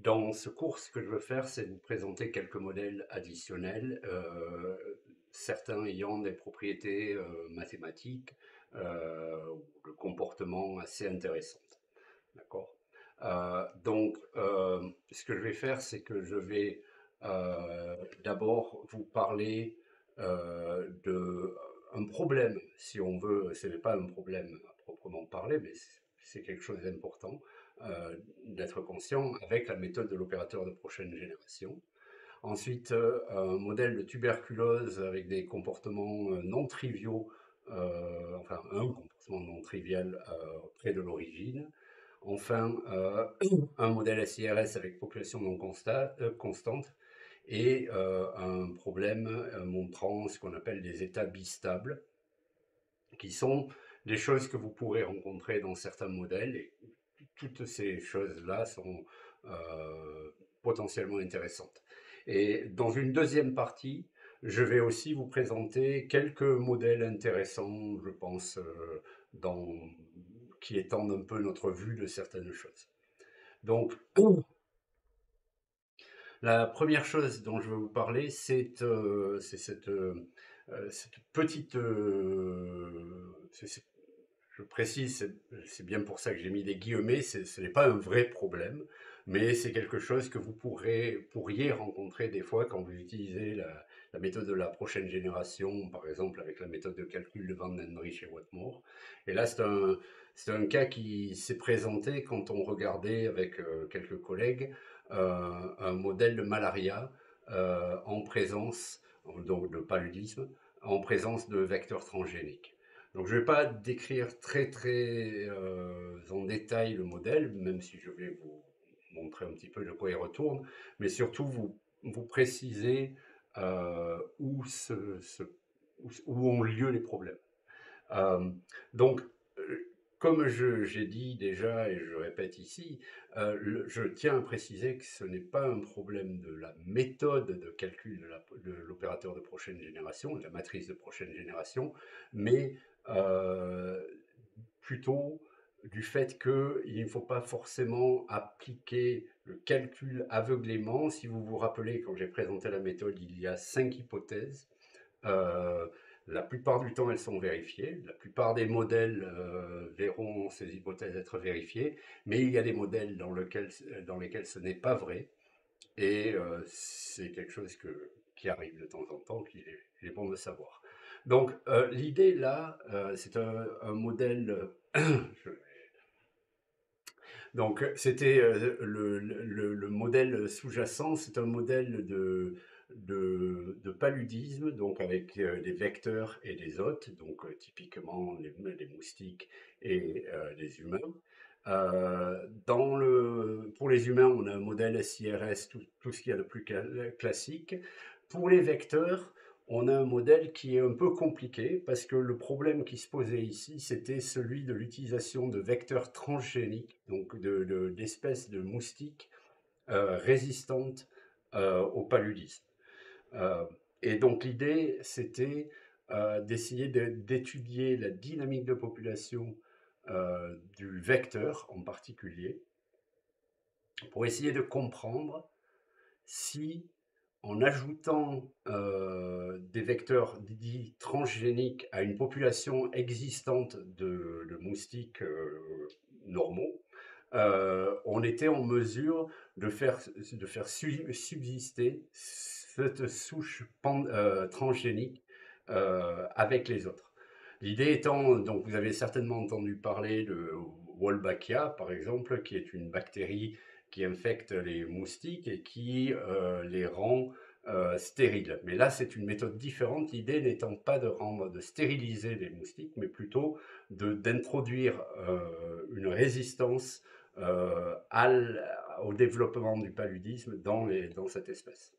Dans ce cours, ce que je veux faire, c'est vous présenter quelques modèles additionnels, certains ayant des propriétés mathématiques ou de comportement assez intéressantes. D'accord? Ce que je vais faire, c'est que je vais d'abord vous parler de un problème, si on veut. Ce n'est pas un problème à proprement parler, mais c'est quelque chose d'important d'être conscient avec la méthode de l'opérateur de prochaine génération. Ensuite, un modèle de tuberculose avec des comportements non triviaux, enfin un comportement non trivial près de l'origine. Enfin, un modèle SIRS avec population non constante et un problème montrant ce qu'on appelle des états bistables, qui sont des choses que vous pourrez rencontrer dans certains modèles. Et toutes ces choses-là sont potentiellement intéressantes. Et dans une deuxième partie, je vais aussi vous présenter quelques modèles intéressants, je pense, dans, qui étendent un peu notre vue de certaines choses. Donc, la première chose dont je vais vous parler, c'est cette petite... je précise, c'est bien pour ça que j'ai mis des guillemets, ce n'est pas un vrai problème, mais c'est quelque chose que vous pourriez rencontrer des fois quand vous utilisez la méthode de la prochaine génération, par exemple avec la méthode de calcul de Van Denrich et Whatmore. Et là, c'est un cas qui s'est présenté quand on regardait avec quelques collègues un modèle de malaria en présence, donc de paludisme, en présence de vecteurs transgéniques. Donc je ne vais pas décrire très en détail le modèle, même si je vais vous montrer un petit peu de quoi il retourne, mais surtout vous préciser où, où ont lieu les problèmes. Euh, donc, comme j'ai dit déjà et je répète ici, je tiens à préciser que ce n'est pas un problème de la méthode de calcul de l'opérateur de prochaine génération, de la matrice de prochaine génération, mais euh, plutôt du fait qu'il ne faut pas forcément appliquer le calcul aveuglément. Si vous vous rappelez, quand j'ai présenté la méthode, il y a 5 hypothèses. Euh, la plupart du temps, elles sont vérifiées. La plupart des modèles verront ces hypothèses être vérifiées, mais il y a des modèles dans lesquels ce n'est pas vrai. Et c'est quelque chose qui arrive de temps en temps, qu'il est bon de savoir. Donc, l'idée là, c'est un modèle. Donc, c'était le modèle sous-jacent, c'est un modèle de paludisme, donc avec des vecteurs et des hôtes, donc typiquement les moustiques et les humains. Pour les humains, on a un modèle SIRS, tout ce qu'il y a de plus classique. Pour les vecteurs, on a un modèle qui est un peu compliqué parce que le problème qui se posait ici, c'était celui de l'utilisation de vecteurs transgéniques, donc d'espèces de moustiques résistantes au paludisme. Euh, et donc l'idée, c'était d'essayer d'étudier la dynamique de population du vecteur en particulier, pour essayer de comprendre si, en ajoutant des vecteurs dits transgéniques à une population existante de moustiques normaux, on était en mesure de faire subsister cette souche transgénique avec les autres. L'idée étant, donc vous avez certainement entendu parler de Wolbachia, par exemple, qui est une bactérie qui infecte les moustiques et qui les rend stériles. Mais là, c'est une méthode différente. L'idée n'étant pas de stériliser les moustiques, mais plutôt d'introduire une résistance au développement du paludisme dans cette espèce.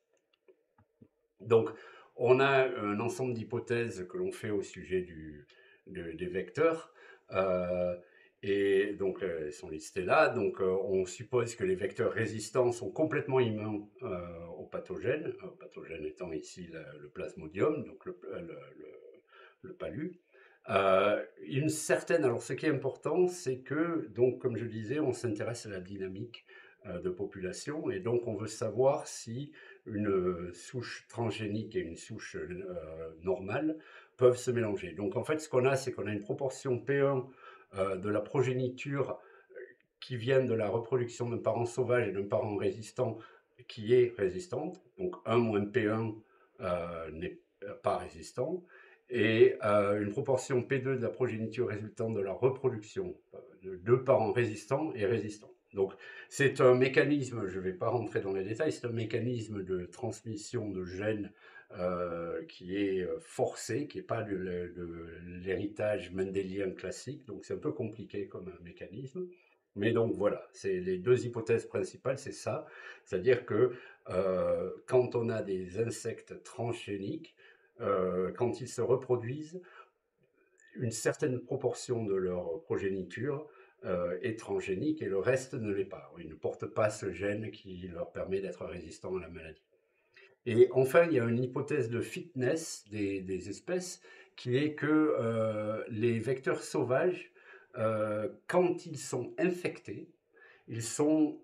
Donc, on a un ensemble d'hypothèses que l'on fait au sujet des vecteurs. Euh, et donc, elles sont listées là. Donc, on suppose que les vecteurs résistants sont complètement immuns aux pathogènes étant ici le plasmodium, donc le palu. Alors ce qui est important, c'est que, donc, comme je disais, on s'intéresse à la dynamique de population, et donc on veut savoir si une souche transgénique et une souche normale peuvent se mélanger. Donc en fait, ce qu'on a, c'est qu'on a une proportion P1 de la progéniture qui viennent de la reproduction d'un parent sauvage et d'un parent résistant qui est résistante. Donc 1 moins P1 n'est pas résistant. Et une proportion P2 de la progéniture résultante de la reproduction de deux parents résistants et résistants. Donc c'est un mécanisme, je ne vais pas rentrer dans les détails, c'est un mécanisme de transmission de gènes qui est forcé, qui n'est pas de l'héritage mendélien classique, donc c'est un peu compliqué comme un mécanisme. Mais donc voilà, c'est les deux hypothèses principales, c'est ça, c'est-à-dire que quand on a des insectes transgéniques, quand ils se reproduisent, une certaine proportion de leur progéniture est transgénique et le reste ne l'est pas. Ils ne portent pas ce gène qui leur permet d'être résistants à la maladie. Et enfin, il y a une hypothèse de fitness des espèces qui est que les vecteurs sauvages, quand ils sont infectés, ils sont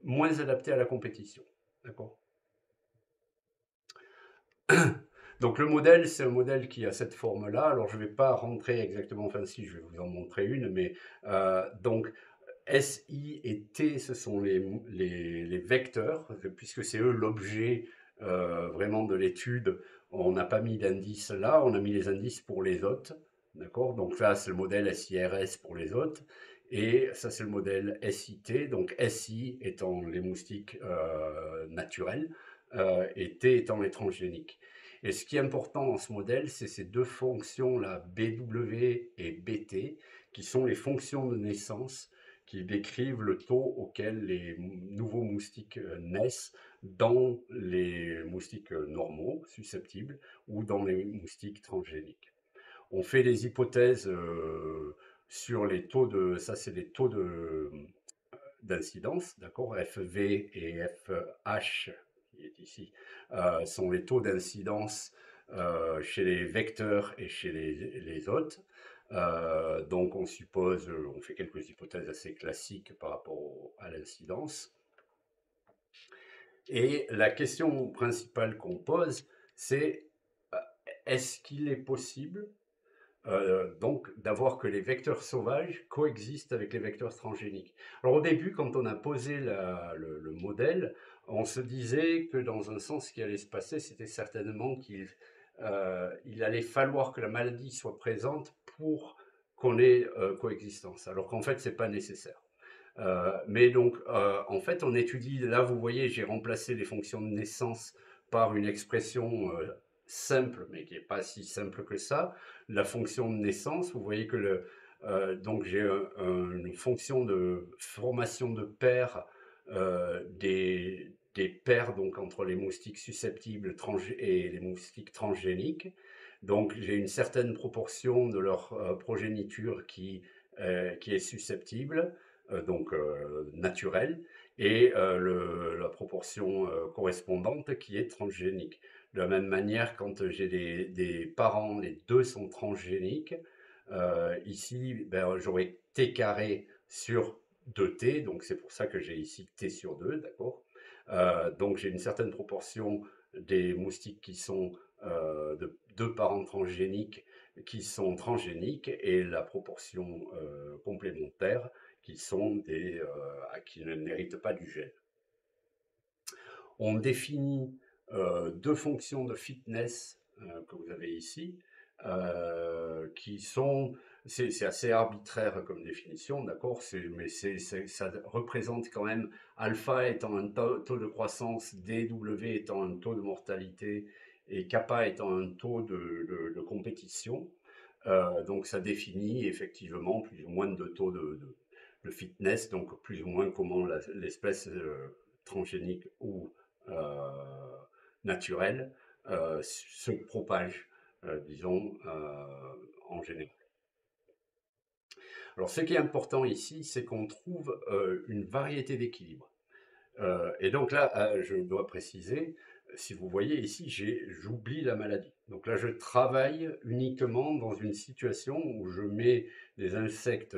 moins adaptés à la compétition. D'accord. Donc le modèle, c'est un modèle qui a cette forme-là. Alors je ne vais pas rentrer exactement, enfin si, je vais vous en montrer une, mais donc S, I et T, ce sont les vecteurs, puisque c'est eux l'objet vraiment de l'étude. On n'a pas mis d'indices là, on a mis les indices pour les hôtes. D'accord. Donc là, c'est le modèle SIRS pour les hôtes. Et ça, c'est le modèle SIT. Donc SI étant les moustiques naturels et T étant les transgéniques. Et ce qui est important dans ce modèle, c'est ces deux fonctions-là, BW et BT, qui sont les fonctions de naissance qui décrivent le taux auquel les nouveaux moustiques naissent dans les moustiques normaux, susceptibles, ou dans les moustiques transgéniques. On fait des hypothèses sur les taux de, ça c'est les taux d'incidence, d'accord, FV et FH, qui est ici, sont les taux d'incidence chez les vecteurs et chez les hôtes. Donc on suppose, on fait quelques hypothèses assez classiques par rapport à l'incidence. Et la question principale qu'on pose, c'est est-ce qu'il est possible donc d'avoir que les vecteurs sauvages coexistent avec les vecteurs transgéniques. Alors au début, quand on a posé le modèle, on se disait que dans un sens, ce qui allait se passer, c'était certainement qu'il allait falloir que la maladie soit présente pour qu'on ait coexistence, alors qu'en fait, c'est pas nécessaire. Mais donc, en fait, on étudie, là, vous voyez, j'ai remplacé les fonctions de naissance par une expression simple, mais qui n'est pas si simple que ça. La fonction de naissance, vous voyez que donc j'ai une fonction de formation de paires des paires donc entre les moustiques susceptibles et les moustiques transgéniques. Donc j'ai une certaine proportion de leur progéniture qui est susceptible donc naturelle, et la proportion correspondante qui est transgénique. De la même manière, quand j'ai des parents, les deux sont transgéniques, ici, ben, j'aurai t carré sur 2t, donc c'est pour ça que j'ai ici t sur 2, d'accord. Donc j'ai une certaine proportion des moustiques qui sont de deux parents transgéniques qui sont transgéniques, et la proportion complémentaire qui sont qui n'héritent pas du gène. On définit deux fonctions de fitness que vous avez ici, qui sont, c'est assez arbitraire comme définition, d'accord, mais ça représente quand même alpha étant un taux de croissance, dw étant un taux de mortalité, et kappa étant un taux de compétition. Donc ça définit effectivement plus ou moins de taux de fitness, donc plus ou moins comment l'espèce transgénique ou naturelle se propage, disons, en général. Alors ce qui est important ici, c'est qu'on trouve une variété d'équilibre. Et donc là, je dois préciser, si vous voyez ici, j'oublie la maladie. Donc là, je travaille uniquement dans une situation où je mets des insectes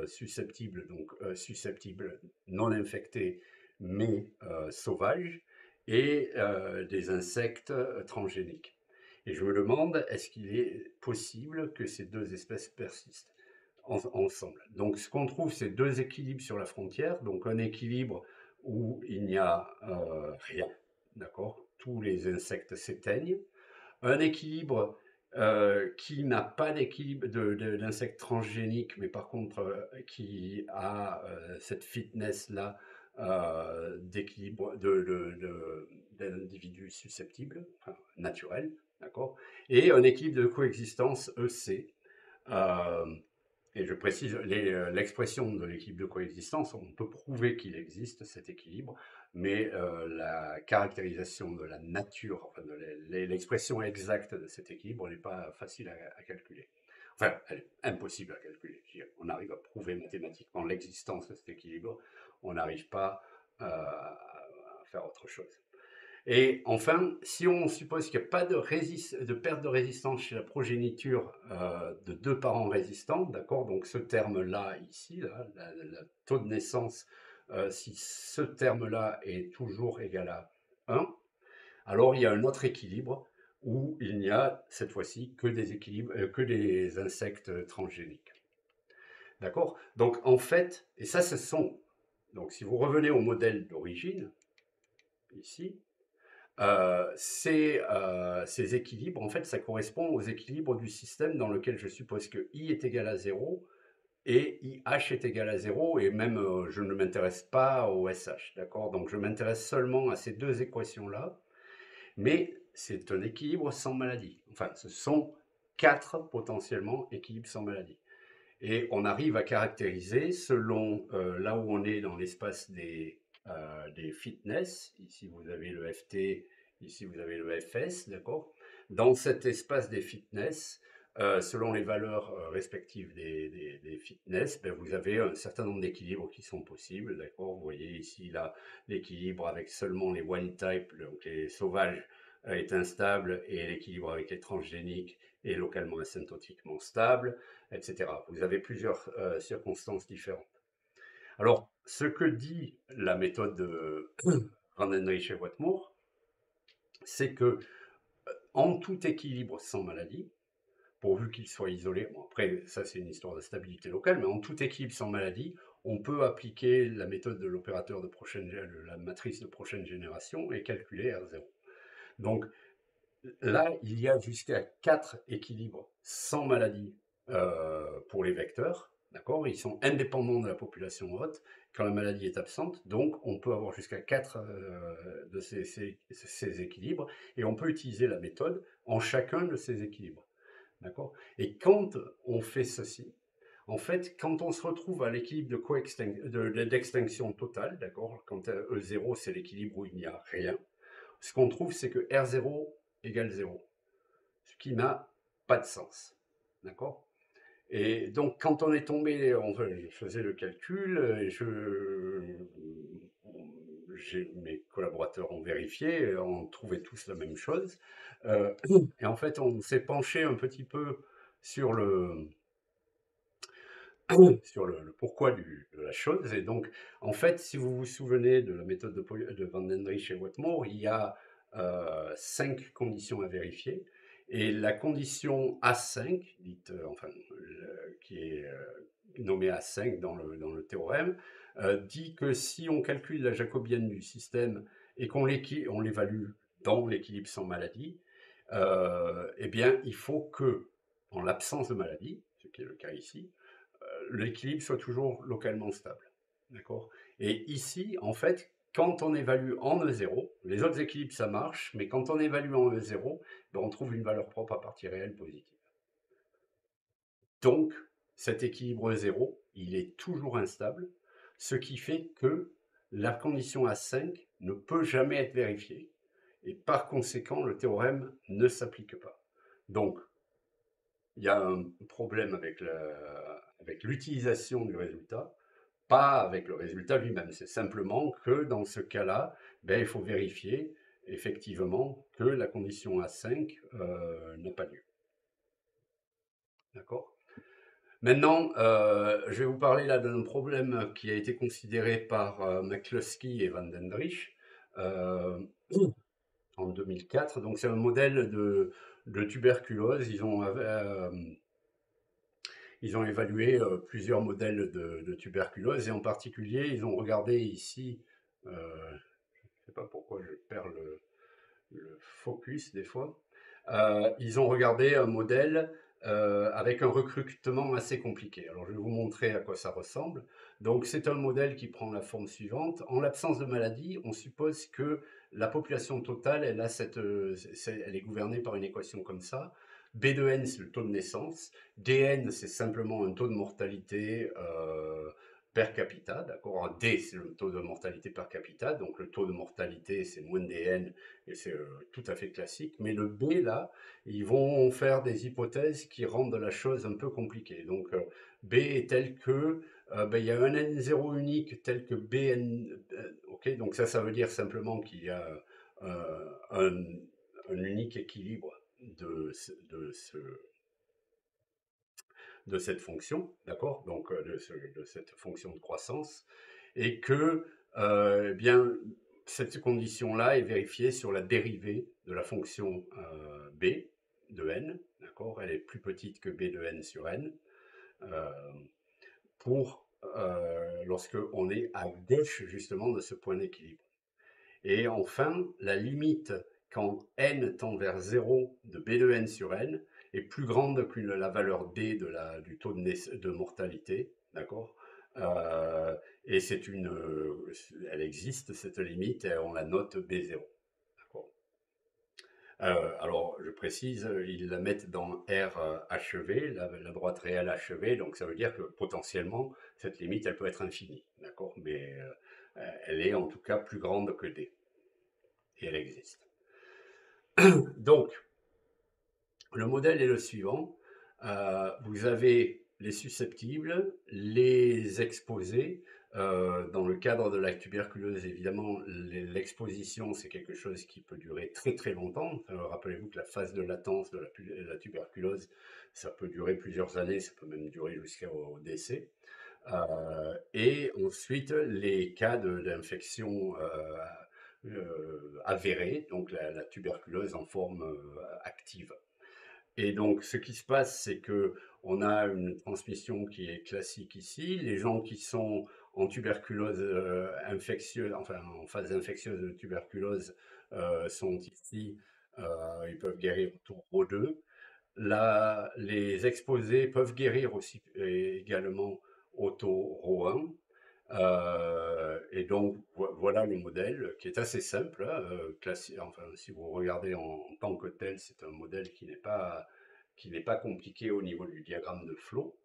susceptibles, donc susceptibles, non infectés, mais sauvages, et des insectes transgéniques. Et je me demande, est-ce qu'il est possible que ces deux espèces persistent ensemble? Donc ce qu'on trouve, c'est deux équilibres sur la frontière, donc un équilibre où il n'y a rien, d'accord? Tous les insectes s'éteignent. Un équilibre qui n'a pas d'équilibre d'insectes transgéniques, mais par contre qui a cette fitness-là d'équilibre d'individus susceptibles, enfin, naturels, d'accord? Et un équilibre de coexistence EC. euh, et je précise, l'expression de l'équilibre de coexistence, on peut prouver qu'il existe cet équilibre, mais la caractérisation de la nature, enfin l'expression exacte de cet équilibre n'est pas facile à calculer. Enfin, elle est impossible à calculer. On arrive à prouver mathématiquement l'existence de cet équilibre, on n'arrive pas à faire autre chose. Et enfin, si on suppose qu'il n'y a pas de perte de résistance chez la progéniture de deux parents résistants, d'accord, donc ce terme-là ici, là, taux de naissance, si ce terme-là est toujours égal à 1, alors il y a un autre équilibre où il n'y a cette fois-ci que des équilibres, que des insectes transgéniques. D'accord? Donc en fait, et ça ce sont, donc si vous revenez au modèle d'origine, ici, ces équilibres, en fait, ça correspond aux équilibres du système dans lequel je suppose que I est égal à 0 et IH est égal à 0, et même je ne m'intéresse pas au SH, d'accord? Donc je m'intéresse seulement à ces deux équations-là, mais c'est un équilibre sans maladie. Enfin, ce sont quatre potentiellement équilibres sans maladie. Et on arrive à caractériser selon là où on est dans l'espace des fitness. Ici, vous avez le FT, ici, vous avez le FS, d'accord? Dans cet espace des fitness, selon les valeurs respectives des fitness, ben, vous avez un certain nombre d'équilibres qui sont possibles, d'accord? Vous voyez ici, là, l'équilibre avec seulement les wild type, donc les sauvages, est instable, et l'équilibre avec les transgéniques est localement asymptotiquement stable, etc. Vous avez plusieurs circonstances différentes. Alors, ce que dit la méthode de Randenreich et Whatmore, c'est que en tout équilibre sans maladie, pourvu qu'il soit isolé, bon après ça c'est une histoire de stabilité locale, mais en tout équilibre sans maladie, on peut appliquer la méthode de l'opérateur de la matrice de prochaine génération et calculer R0. Donc là, il y a jusqu'à 4 équilibres sans maladie pour les vecteurs. D'accord? Ils sont indépendants de la population hôte quand la maladie est absente. Donc, on peut avoir jusqu'à 4 de ces équilibres et on peut utiliser la méthode en chacun de ces équilibres. D'accord? Et quand on fait ceci, en fait, quand on se retrouve à l'équilibre d'extinction totale, d'accord? Quand E0, c'est l'équilibre où il n'y a rien, ce qu'on trouve, c'est que R0 égale 0, ce qui n'a pas de sens. D'accord? Et donc, quand on est tombé, je faisais le calcul, mes collaborateurs ont vérifié, on trouvait tous la même chose. Et en fait, on s'est penché un petit peu sur le pourquoi de la chose. Et donc, en fait, si vous vous souvenez de la méthode de Van Dendrich et Whatmore, il y a 5 conditions à vérifier. Et la condition A5, qui est nommée A5 dans le théorème, dit que si on calcule la jacobienne du système et qu'on l'évalue dans l'équilibre sans maladie, eh bien, il faut que, en l'absence de maladie, ce qui est le cas ici, l'équilibre soit toujours localement stable. D'accord? Et ici, en fait, quand on évalue en E0, les autres équilibres ça marche, mais quand on évalue en E0, ben, on trouve une valeur propre à partie réelle positive. Donc, cet équilibre E0, il est toujours instable, ce qui fait que la condition A5 ne peut jamais être vérifiée, et par conséquent, le théorème ne s'applique pas. Donc, il y a un problème avec l'utilisation du résultat, pas avec le résultat lui-même. C'est simplement que dans ce cas-là, ben, il faut vérifier effectivement que la condition A5 n'a pas lieu. D'accord? Maintenant, je vais vous parler là d'un problème qui a été considéré par McCluskey et Van Dendrich euh, en 2004. Donc c'est un modèle de tuberculose. Ils ont évalué plusieurs modèles de tuberculose et en particulier, ils ont regardé ici, je ne sais pas pourquoi je perds le focus des fois, ils ont regardé un modèle avec un recrutement assez compliqué. Alors je vais vous montrer à quoi ça ressemble. Donc c'est un modèle qui prend la forme suivante. En l'absence de maladie, on suppose que la population totale, elle est gouvernée par une équation comme ça. B de n, c'est le taux de naissance. Dn, c'est simplement un taux de mortalité per capita, d'accord. D, c'est le taux de mortalité per capita, donc le taux de mortalité, c'est moins dn, et c'est tout à fait classique. Mais le B, là, ils vont faire des hypothèses qui rendent la chose un peu compliquée. Donc, B est tel que, ben, il y a un N0 unique tel que Bn, ok, donc ça veut dire simplement qu'il y a un, un unique équilibre de cette fonction, d'accord, donc de cette fonction de croissance, et que eh bien, cette condition-là est vérifiée sur la dérivée de la fonction b de n, d'accord, elle est plus petite que b de n sur n, euh, pour lorsque on est à gauche justement de ce point d'équilibre. Et enfin, la limite quand n tend vers 0 de b de n sur n est plus grande que la valeur d du taux de mortalité, d'accord. euh, et elle existe cette limite et on la note B0. D'accord. Alors, je précise, ils la mettent dans R achevé, la droite réelle achevée, donc ça veut dire que potentiellement, cette limite, elle peut être infinie, d'accord, mais elle est en tout cas plus grande que D, et elle existe. Donc, le modèle est le suivant. Vous avez les susceptibles, les exposés. Dans le cadre de la tuberculose, évidemment, l'exposition, c'est quelque chose qui peut durer très très longtemps. Rappelez-vous que la phase de latence de la tuberculose, ça peut durer plusieurs années, ça peut même durer jusqu'au décès. Et ensuite, les cas d'infection avérée, donc la tuberculose en forme active. Et donc, ce qui se passe, c'est que on a une transmission qui est classique ici. Les gens qui sont en tuberculose infectieuse, enfin en phase infectieuse de tuberculose, sont ici. Ils peuvent guérir au tour O2. Là, les exposés peuvent guérir aussi également au taux Ro1. Et donc, voilà le modèle qui est assez simple, hein, enfin, si vous regardez en tant que tel, c'est un modèle qui n'est pas compliqué au niveau du diagramme de Flow.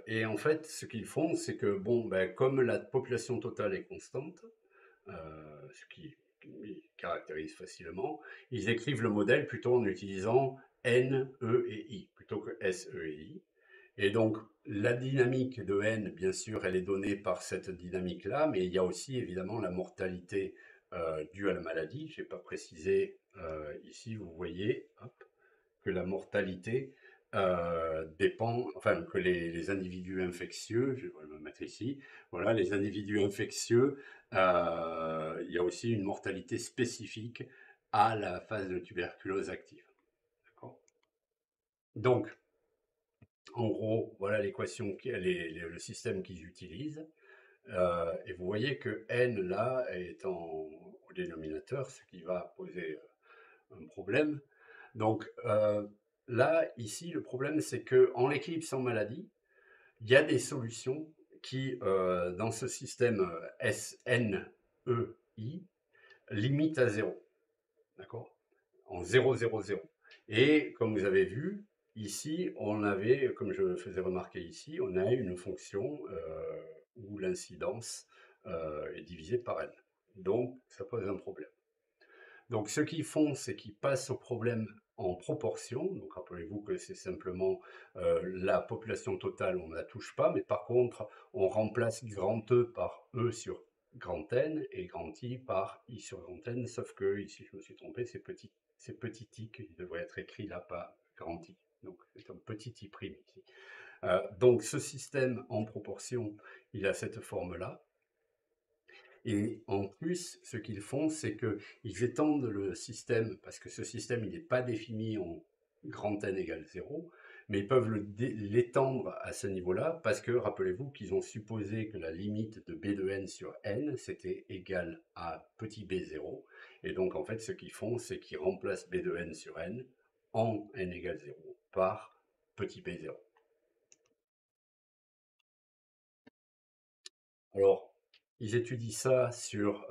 Et en fait, ce qu'ils font, c'est que, bon, ben, comme la population totale est constante, ce qui caractérise facilement, ils écrivent le modèle plutôt en utilisant N, E et I, plutôt que S, E et I. Et donc, la dynamique de N, bien sûr, elle est donnée par cette dynamique-là, mais il y a aussi évidemment la mortalité due à la maladie. Je n'ai pas précisé ici, vous voyez, hop, que la mortalité dépend, enfin, que les individus infectieux, je vais me mettre ici, voilà, les individus infectieux, il y a aussi une mortalité spécifique à la phase de tuberculose active. D'accord. Donc, en gros, voilà l'équation, le système qu'ils utilisent. Et vous voyez que n, là, est au dénominateur, ce qui va poser un problème. Donc, là, ici, le problème, c'est qu'en l'éclipse en maladie, il y a des solutions qui, dans ce système SNEI, limitent à 0. D'accord. En 0, 0, 0. Et comme vous avez vu, ici, on avait, comme je faisais remarquer ici, on a une fonction où l'incidence est divisée par n. Donc, ça pose un problème. Donc, ce qu'ils font, c'est qu'ils passent au problème en proportion. Donc rappelez-vous que c'est simplement la population totale, on ne la touche pas, mais par contre, on remplace grand E par E sur grand N et grand I par I sur grand N, sauf que ici je me suis trompé, c'est petit I qui devrait être écrit là, pas grand I. Donc c'est un petit i' ici. Donc ce système en proportion, il a cette forme-là. Et en plus, ce qu'ils font, c'est qu'ils étendent le système, parce que ce système, il n'est pas défini en grand N égale 0, mais ils peuvent l'étendre à ce niveau-là, parce que rappelez-vous qu'ils ont supposé que la limite de b de n sur n, c'était égal à petit b0. Et donc, en fait, ce qu'ils font, c'est qu'ils remplacent b de n sur n en n égale 0 par petit b0. Alors, ils étudient ça sur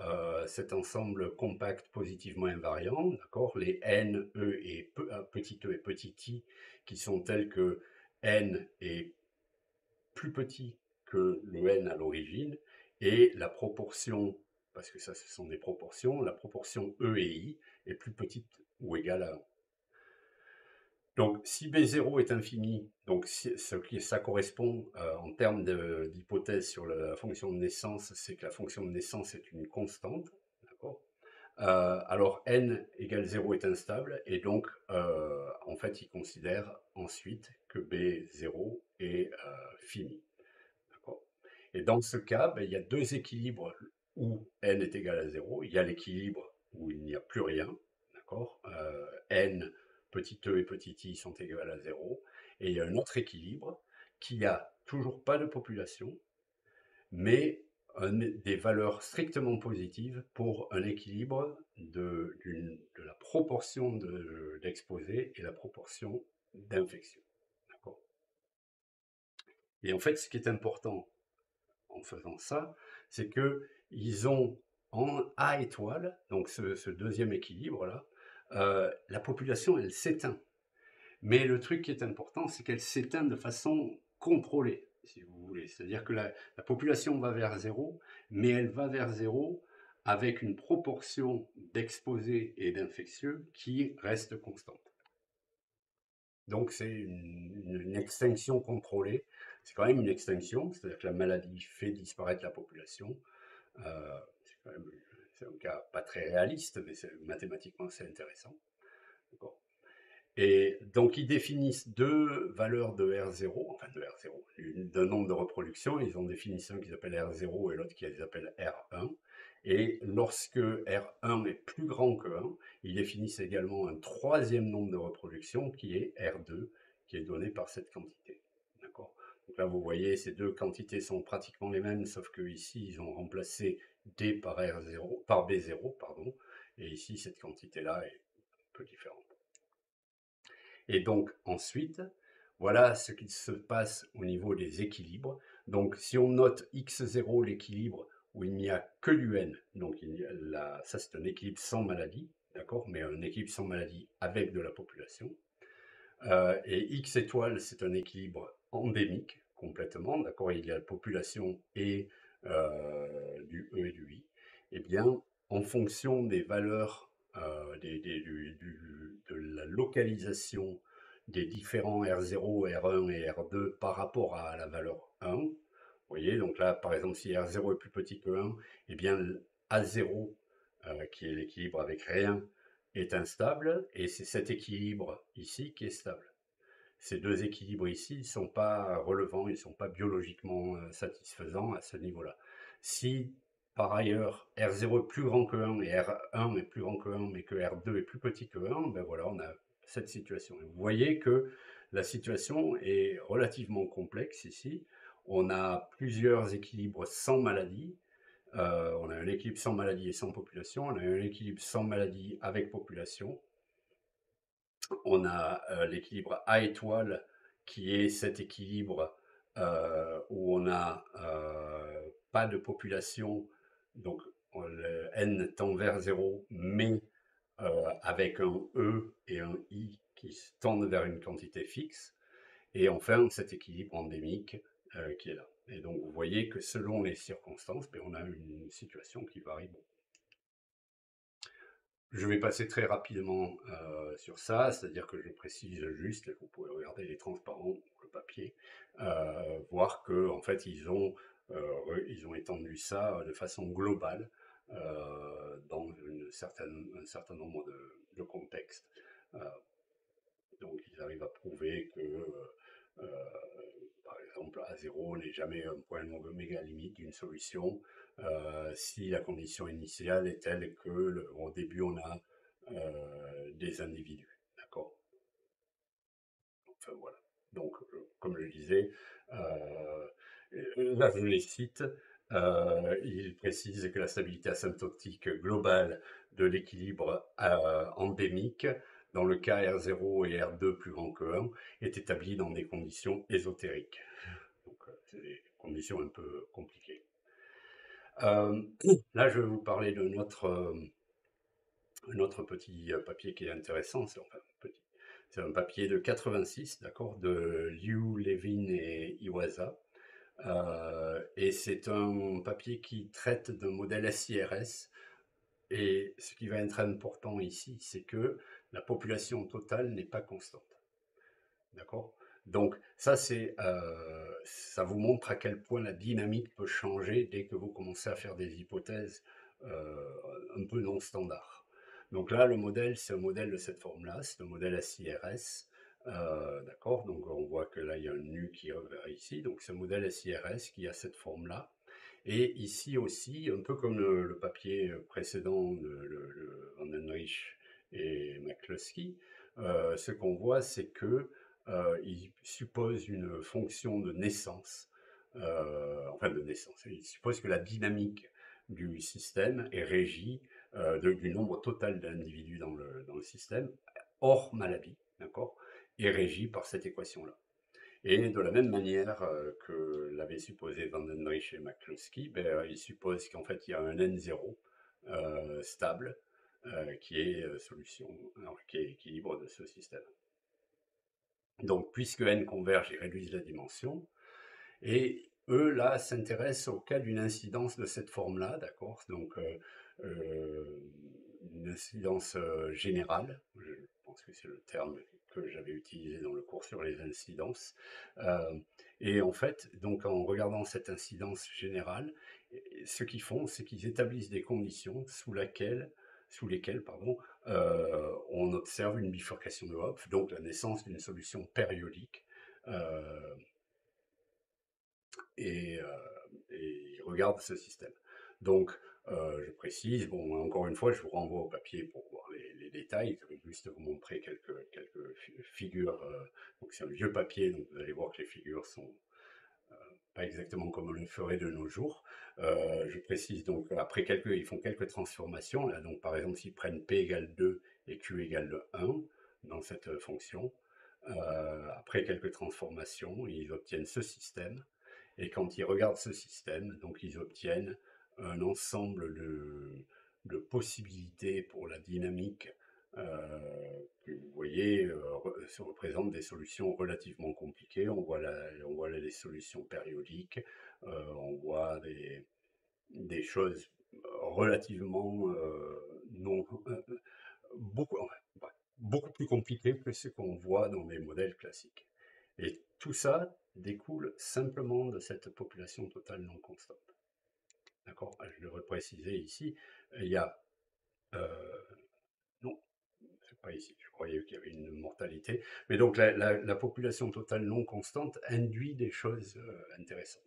cet ensemble compact positivement invariant, d'accord, les n, e et petit e et petit i, qui sont tels que n est plus petit que le n à l'origine, et la proportion, parce que ça ce sont des proportions, la proportion e et i est plus petite ou égale à 1. Donc, si B0 est infini, donc ce qui ça correspond en termes d'hypothèse sur la fonction de naissance, c'est que la fonction de naissance est une constante, d'accord. Alors n égale 0 est instable, et donc en fait il considère ensuite que B0 est fini, d'accord. Et dans ce cas, ben, il y a deux équilibres où n est égal à 0. Il y a l'équilibre où il n'y a plus rien, d'accord, n, petit e et petit i sont égales à 0. Et il y a un autre équilibre qui a toujours pas de population, mais des valeurs strictement positives pour un équilibre de la proportion d'exposés et la proportion d'infection. Et en fait, ce qui est important en faisant ça, c'est qu'ils ont en A étoile, donc ce deuxième équilibre-là, la population, elle s'éteint. Mais le truc qui est important, c'est qu'elle s'éteint de façon contrôlée, si vous voulez. C'est-à-dire que la population va vers zéro, mais elle va vers zéro avec une proportion d'exposés et d'infectieux qui reste constante. Donc c'est une extinction contrôlée. C'est quand même une extinction, c'est-à-dire que la maladie fait disparaître la population. C'est un cas pas très réaliste, mais mathématiquement c'est intéressant. Et donc ils définissent deux valeurs de R0, enfin de R0, d'un nombre de reproductions. Ils ont défini un qu'ils appellent R0 et l'autre qu'ils appellent R1. Et lorsque R1 est plus grand que 1, ils définissent également un troisième nombre de reproductions qui est R2, qui est donné par cette quantité. D'accord. Donc là, vous voyez, ces deux quantités sont pratiquement les mêmes, sauf que ici, ils ont remplacé D par R0, par B0, pardon, et ici, cette quantité-là est un peu différente. Et donc ensuite, voilà ce qui se passe au niveau des équilibres. Donc si on note x0, l'équilibre où il n'y a que du n, donc ça c'est un équilibre sans maladie, d'accord, mais un équilibre sans maladie avec de la population. Et x étoile, c'est un équilibre endémique complètement, d'accord, il y a la population et du E et du I. Eh bien, en fonction des valeurs de la localisation des différents R0, R1 et R2 par rapport à la valeur 1, vous voyez, donc là, par exemple, si R0 est plus petit que 1, eh bien, A0, qui est l'équilibre avec rien, est instable, et c'est cet équilibre ici qui est stable. Ces deux équilibres ici ne sont pas relevants, ils ne sont pas biologiquement satisfaisants à ce niveau-là. Si par ailleurs R0 est plus grand que 1 et R1 est plus grand que 1 mais que R2 est plus petit que 1, ben voilà, on a cette situation. Et vous voyez que la situation est relativement complexe ici. On a plusieurs équilibres sans maladie. On a un équilibre sans maladie et sans population. On a un équilibre sans maladie avec population. On a l'équilibre A étoile qui est cet équilibre où on n'a pas de population, donc le n tend vers 0, mais avec un E et un I qui tendent vers une quantité fixe. Et enfin, cet équilibre endémique qui est là. Et donc, vous voyez que selon les circonstances, ben, on a une situation qui varie beaucoup. Je vais passer très rapidement sur ça, c'est-à-dire que je précise juste, vous pouvez regarder les transparents, le papier, voir que en fait ils ont étendu ça de façon globale dans un certain nombre de contextes. Euh, donc ils arrivent à prouver que par exemple, A0 n'est jamais un point oméga limite d'une solution si la condition initiale est telle que au début on a des individus. D'accord. Enfin voilà. Donc, comme je le disais, là je les cite. Il précise que la stabilité asymptotique globale de l'équilibre endémique, dans le cas R0 et R2 plus grand que 1, est établie dans des conditions ésotériques. Donc, c'est des conditions un peu compliquées. Euh, Là, je vais vous parler de notre petit papier qui est intéressant. C'est un papier de 86, d'accord, de Liu, Levin et Iwasa. Et c'est un papier qui traite d'un modèle SIRS. Et ce qui va être important ici, c'est que la population totale n'est pas constante. D'accord. Donc ça vous montre à quel point la dynamique peut changer dès que vous commencez à faire des hypothèses un peu non standards. Donc là, le modèle, c'est un modèle de cette forme-là, c'est un modèle SIRS. D'accord. Donc on voit que là, il y a un nu qui est ici. Donc c'est un modèle SIRS qui a cette forme-là. Et ici aussi, un peu comme le papier précédent de Van den Riesch et McCluskey, ce qu'on voit, c'est que il suppose une fonction de naissance, enfin de naissance. Il suppose que la dynamique du système est régie du nombre total d'individus dans le système, hors maladie, d'accord, est régie par cette équation-là. Et de la même manière que l'avait supposé Van den Riesch et McCluskey, ben, il suppose qu'en fait il y a un N0 stable qui est solution, alors, qui est équilibre de ce système. Donc, puisque n converge, ils réduisent la dimension. Et eux, là, s'intéressent au cas d'une incidence de cette forme-là, d'accord. Donc, une incidence générale, je pense que c'est le terme que j'avais utilisé dans le cours sur les incidences. Euh, et en fait, donc en regardant cette incidence générale, ce qu'ils font, c'est qu'ils établissent des conditions sous lesquelles on observe une bifurcation de Hopf, donc la naissance d'une solution périodique. Euh, et, ils regardent ce système. Donc, je précise, bon, encore une fois, je vous renvoie au papier pour voir les détails. Je vais juste vous montrer quelques figures. Donc, c'est un vieux papier, donc vous allez voir que les figures sont pas exactement comme on le ferait de nos jours. Je précise donc, après ils font quelques transformations. Là, donc, par exemple, s'ils prennent P égale 2 et Q égale 1 dans cette fonction, après quelques transformations, ils obtiennent ce système. Et quand ils regardent ce système, donc ils obtiennent un ensemble de possibilités pour la dynamique que vous voyez se représentent des solutions relativement compliquées. On voit là les solutions périodiques, on voit des choses relativement non, beaucoup, enfin, bref, beaucoup plus compliquées que ce qu'on voit dans les modèles classiques. Et tout ça découle simplement de cette population totale non constante. D'accord. Je devrais préciser ici, il y a... euh, non, c'est pas ici, je croyais qu'il y avait une mortalité. Mais donc la population totale non constante induit des choses intéressantes.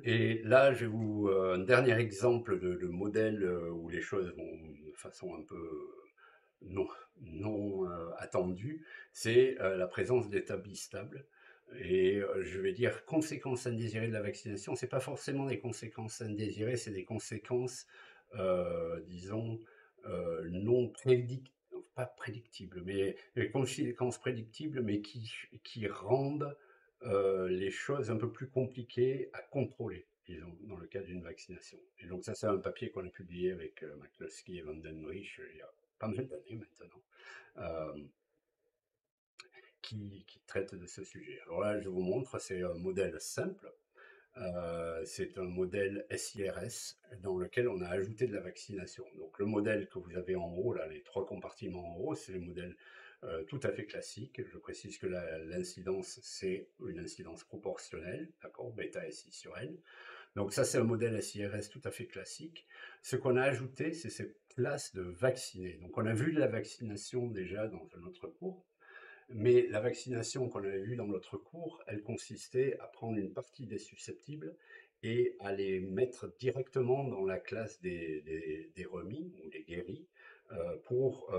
Et là, je vais vous... un dernier exemple de modèle où les choses vont de façon un peu non, non attendue, c'est la présence d'établis stables. Et je vais dire conséquences indésirées de la vaccination, c'est pas forcément des conséquences indésirées, c'est des conséquences, disons, non prédictibles, pas prédictibles, mais des conséquences prédictibles, mais qui rendent les choses un peu plus compliquées à contrôler, disons, dans le cas d'une vaccination. Et donc ça, c'est un papier qu'on a publié avec McCluskey et Van den Riesch il y a pas mal d'années maintenant, euh, qui traite de ce sujet. Alors là, je vous montre, c'est un modèle simple. C'est un modèle SIRS dans lequel on a ajouté de la vaccination. Donc le modèle que vous avez en haut, là, les 3 compartiments en haut, c'est le modèle tout à fait classique. Je précise que l'incidence, c'est une incidence proportionnelle, d'accord, bêta SI sur N. Donc ça, c'est un modèle SIRS tout à fait classique. Ce qu'on a ajouté, c'est cette classe de vaccinés. Donc on a vu de la vaccination déjà dans un autre cours, mais la vaccination qu'on avait vue dans notre cours, elle consistait à prendre une partie des susceptibles et à les mettre directement dans la classe des remis ou des guéris pour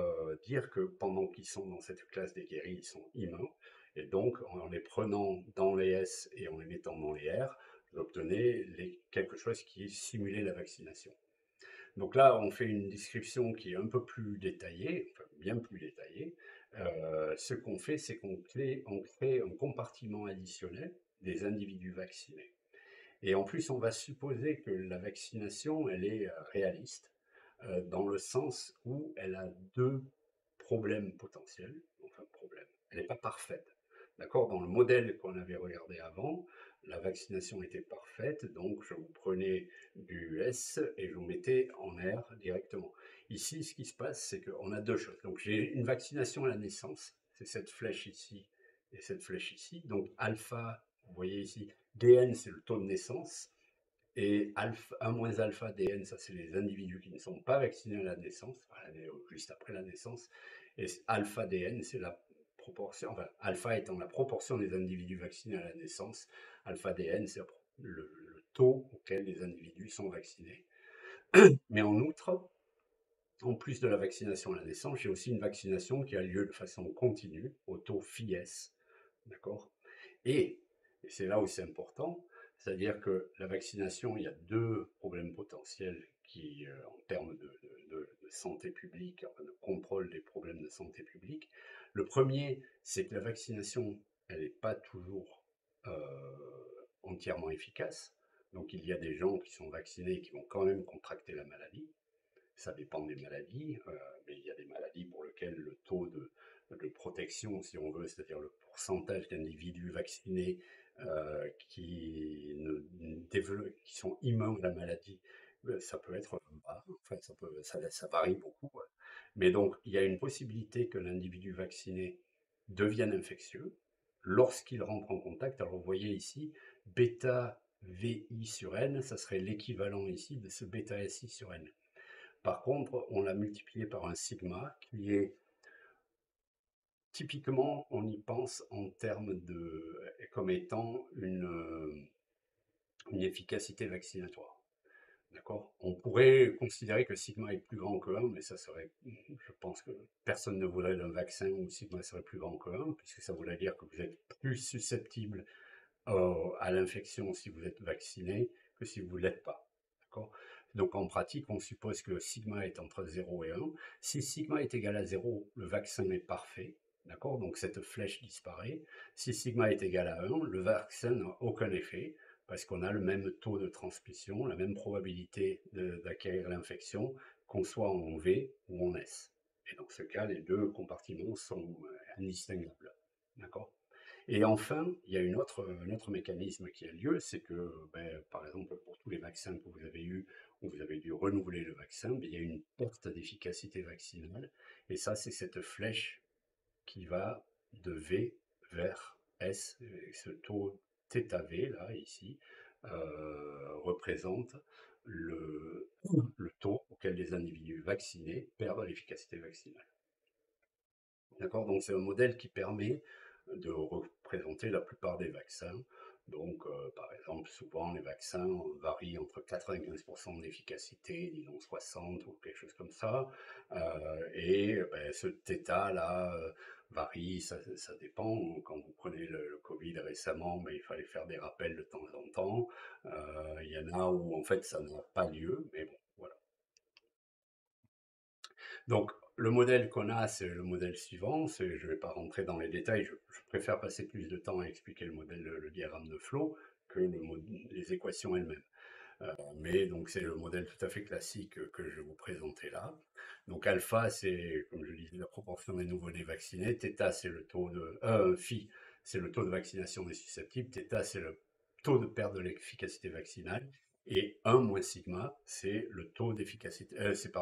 dire que pendant qu'ils sont dans cette classe des guéris, ils sont immuns. Et donc, en les prenant dans les S et en les mettant dans les R, j'obtenais quelque chose qui simulait la vaccination. Donc là, on fait une description qui est un peu plus détaillée, enfin bien plus détaillée. Ce qu'on fait, c'est on crée un compartiment additionnel des individus vaccinés. Et en plus, on va supposer que la vaccination, elle est réaliste, dans le sens où elle a deux problèmes potentiels. Enfin, problème. Elle n'est pas parfaite. D'accord. Dans le modèle qu'on avait regardé avant, la vaccination était parfaite, donc je vous prenais du S et je vous mettais en R directement. Ici, ce qui se passe, c'est qu'on a deux choses. Donc j'ai une vaccination à la naissance, c'est cette flèche ici et cette flèche ici. Donc alpha, vous voyez ici, DN, c'est le taux de naissance. Et alpha, 1 moins alpha DN, ça c'est les individus qui ne sont pas vaccinés à la naissance, juste après la naissance. Et alpha DN, c'est la proportion, enfin alpha étant la proportion des individus vaccinés à la naissance, alpha DN, c'est le taux auquel les individus sont vaccinés. Mais en outre, en plus de la vaccination à la naissance, j'ai aussi une vaccination qui a lieu de façon continue, au taux FIS, d'accord. Et c'est là où c'est important, c'est-à-dire que la vaccination, il y a deux problèmes potentiels qui, en termes de santé publique, enfin, de contrôle des problèmes de santé publique. Le premier, c'est que la vaccination, elle n'est pas toujours entièrement efficace. Donc il y a des gens qui sont vaccinés et qui vont quand même contracter la maladie. Ça dépend des maladies, mais il y a des maladies pour lesquelles le taux de protection, si on veut, c'est-à-dire le pourcentage d'individus vaccinés qui sont immuns à la maladie, ça peut être bas, enfin, ça varie beaucoup. Ouais. Mais donc, il y a une possibilité que l'individu vacciné devienne infectieux lorsqu'il rentre en contact. Alors, vous voyez ici, bêta VI sur N, ça serait l'équivalent ici de ce bêta SI sur N. Par contre, on l'a multiplié par un sigma qui est typiquement, on y pense en termes comme étant une efficacité vaccinatoire. D'accord. On pourrait considérer que sigma est plus grand que 1, mais ça serait, je pense que personne ne voudrait d'un vaccin où sigma serait plus grand que 1, puisque ça voudrait dire que vous êtes plus susceptible à l'infection si vous êtes vacciné que si vous ne l'êtes pas. D'accord. Donc en pratique, on suppose que sigma est entre 0 et 1. Si sigma est égal à 0, le vaccin est parfait. D'accord. Donc cette flèche disparaît. Si sigma est égal à 1, le vaccin n'a aucun effet parce qu'on a le même taux de transmission, la même probabilité d'acquérir l'infection, qu'on soit en V ou en S. Et dans ce cas, les deux compartiments sont indistinguables. D'accord. Et enfin, il y a un autre mécanisme qui a lieu, c'est que, ben, par exemple, pour tous les vaccins que vous avez eus, où vous avez dû renouveler le vaccin, ben, il y a une perte d'efficacité vaccinale. Et ça, c'est cette flèche qui va de V vers S. Et ce taux θV, là, ici, représente le taux auquel les individus vaccinés perdent l'efficacité vaccinale. D'accord. Donc c'est un modèle qui permet de représenter la plupart des vaccins. Donc, par exemple, souvent les vaccins varient entre 95% d'efficacité, disons 60 ou quelque chose comme ça. Et ben, ce θ là varie, ça dépend. Quand vous prenez le Covid récemment, mais il fallait faire des rappels de temps en temps. Il y en a où en fait ça n'a pas lieu, mais bon, voilà. Donc, le modèle qu'on a, c'est le modèle suivant. Je ne vais pas rentrer dans les détails. Je préfère passer plus de temps à expliquer le modèle, le diagramme de Flow, que les équations elles-mêmes. Mais donc, c'est le modèle tout à fait classique que je vais vous présenter là. Donc, alpha, c'est, comme je disais, la proportion des nouveau-nés vaccinés. Θ, c'est le taux de. Phi, c'est le taux de vaccination des susceptibles. Θ, c'est le taux de perte de l'efficacité vaccinale, et 1 moins sigma, c'est le taux d'efficacité, c'est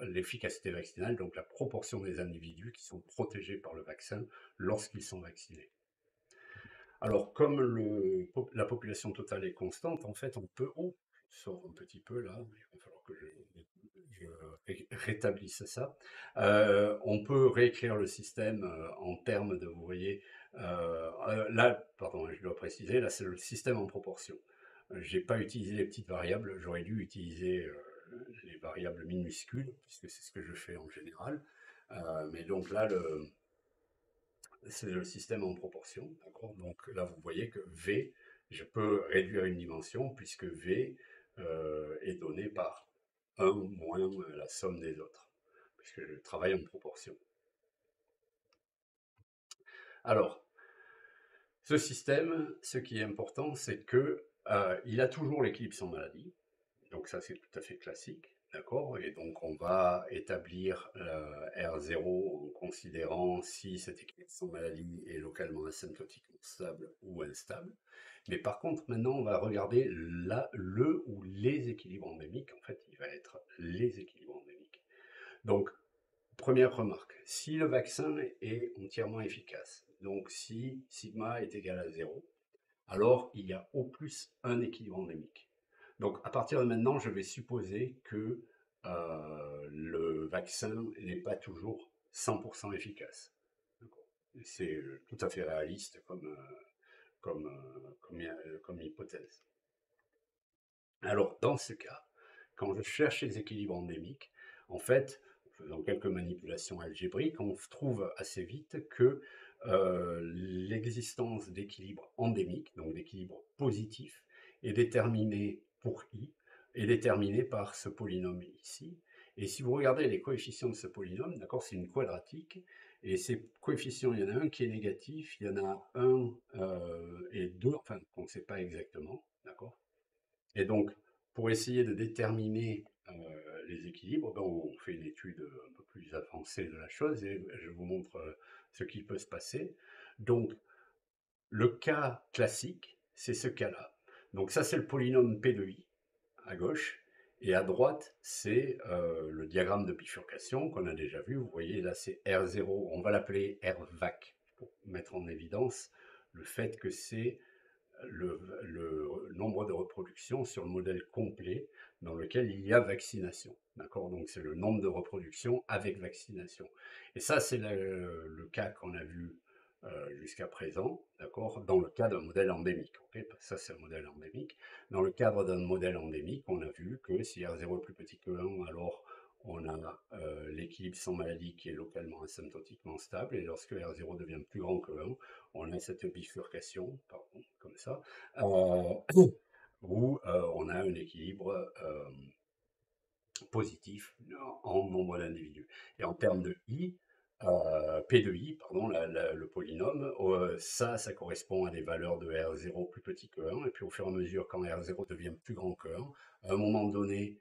l'efficacité vaccinale, donc la proportion des individus qui sont protégés par le vaccin lorsqu'ils sont vaccinés. Alors, comme la population totale est constante, en fait, on peut, oh, je sors un petit peu là, il va falloir que je rétablisse ça. On peut réécrire le système en termes de, vous voyez, là, pardon, je dois préciser, là c'est le système en proportion. J'ai pas utilisé les petites variables, j'aurais dû utiliser les variables minuscules, puisque c'est ce que je fais en général. Mais donc là, c'est le système en proportion, d'accord? Donc là, vous voyez que V, je peux réduire une dimension puisque V est donné par 1 moins la somme des autres, puisque je travaille en proportion. Alors, ce système, ce qui est important, c'est que il a toujours l'équilibre sans maladie, donc ça c'est tout à fait classique, d'accord? Et donc on va établir R0 en considérant si cet équilibre sans maladie est localement asymptotiquement stable ou instable. Mais par contre, maintenant on va regarder le ou les équilibres endémiques. En fait, il va être les équilibres endémiques. Donc, première remarque, si le vaccin est entièrement efficace, donc si sigma est égal à 0, alors il y a au plus un équilibre endémique. Donc à partir de maintenant, je vais supposer que le vaccin n'est pas toujours 100% efficace. C'est tout à fait réaliste comme hypothèse. Alors dans ce cas, quand je cherche les équilibres endémiques, en fait, en faisant quelques manipulations algébriques, on trouve assez vite que l'existence d'équilibres endémiques, donc d'équilibres positifs, est déterminée pour i, est déterminée par ce polynôme ici. Et si vous regardez les coefficients de ce polynôme, d'accord, c'est une quadratique, et ces coefficients, il y en a un qui est négatif, il y en a un et deux, enfin, on ne sait pas exactement, d'accord. Et donc, pour essayer de déterminer les équilibres, ben, on fait une étude un peu plus avancée de la chose et je vous montre ce qui peut se passer. Donc, le cas classique, c'est ce cas-là. Donc ça, c'est le polynôme P de I à gauche. Et à droite, c'est le diagramme de bifurcation qu'on a déjà vu. Vous voyez, là, c'est R0. On va l'appeler RVAC pour mettre en évidence le fait que c'est le nombre de reproductions sur le modèle complet dans lequel il y a vaccination. D'accord? Donc c'est le nombre de reproductions avec vaccination. Et ça, c'est le cas qu'on a vu jusqu'à présent, d'accord, dans le cas d'un modèle endémique. Okay, ça, c'est un modèle endémique. Dans le cadre d'un modèle endémique, on a vu que si R0 est plus petit que 1, alors on a l'équilibre sans maladie qui est localement asymptotiquement stable, et lorsque R0 devient plus grand que 1, on a cette bifurcation, pardon, comme ça, où on a un équilibre positif en nombre d'individus. Et en termes de I, P de I, pardon, le polynôme, ça correspond à des valeurs de R0 plus petit que 1, et puis au fur et à mesure, quand R0 devient plus grand que 1, à un moment donné,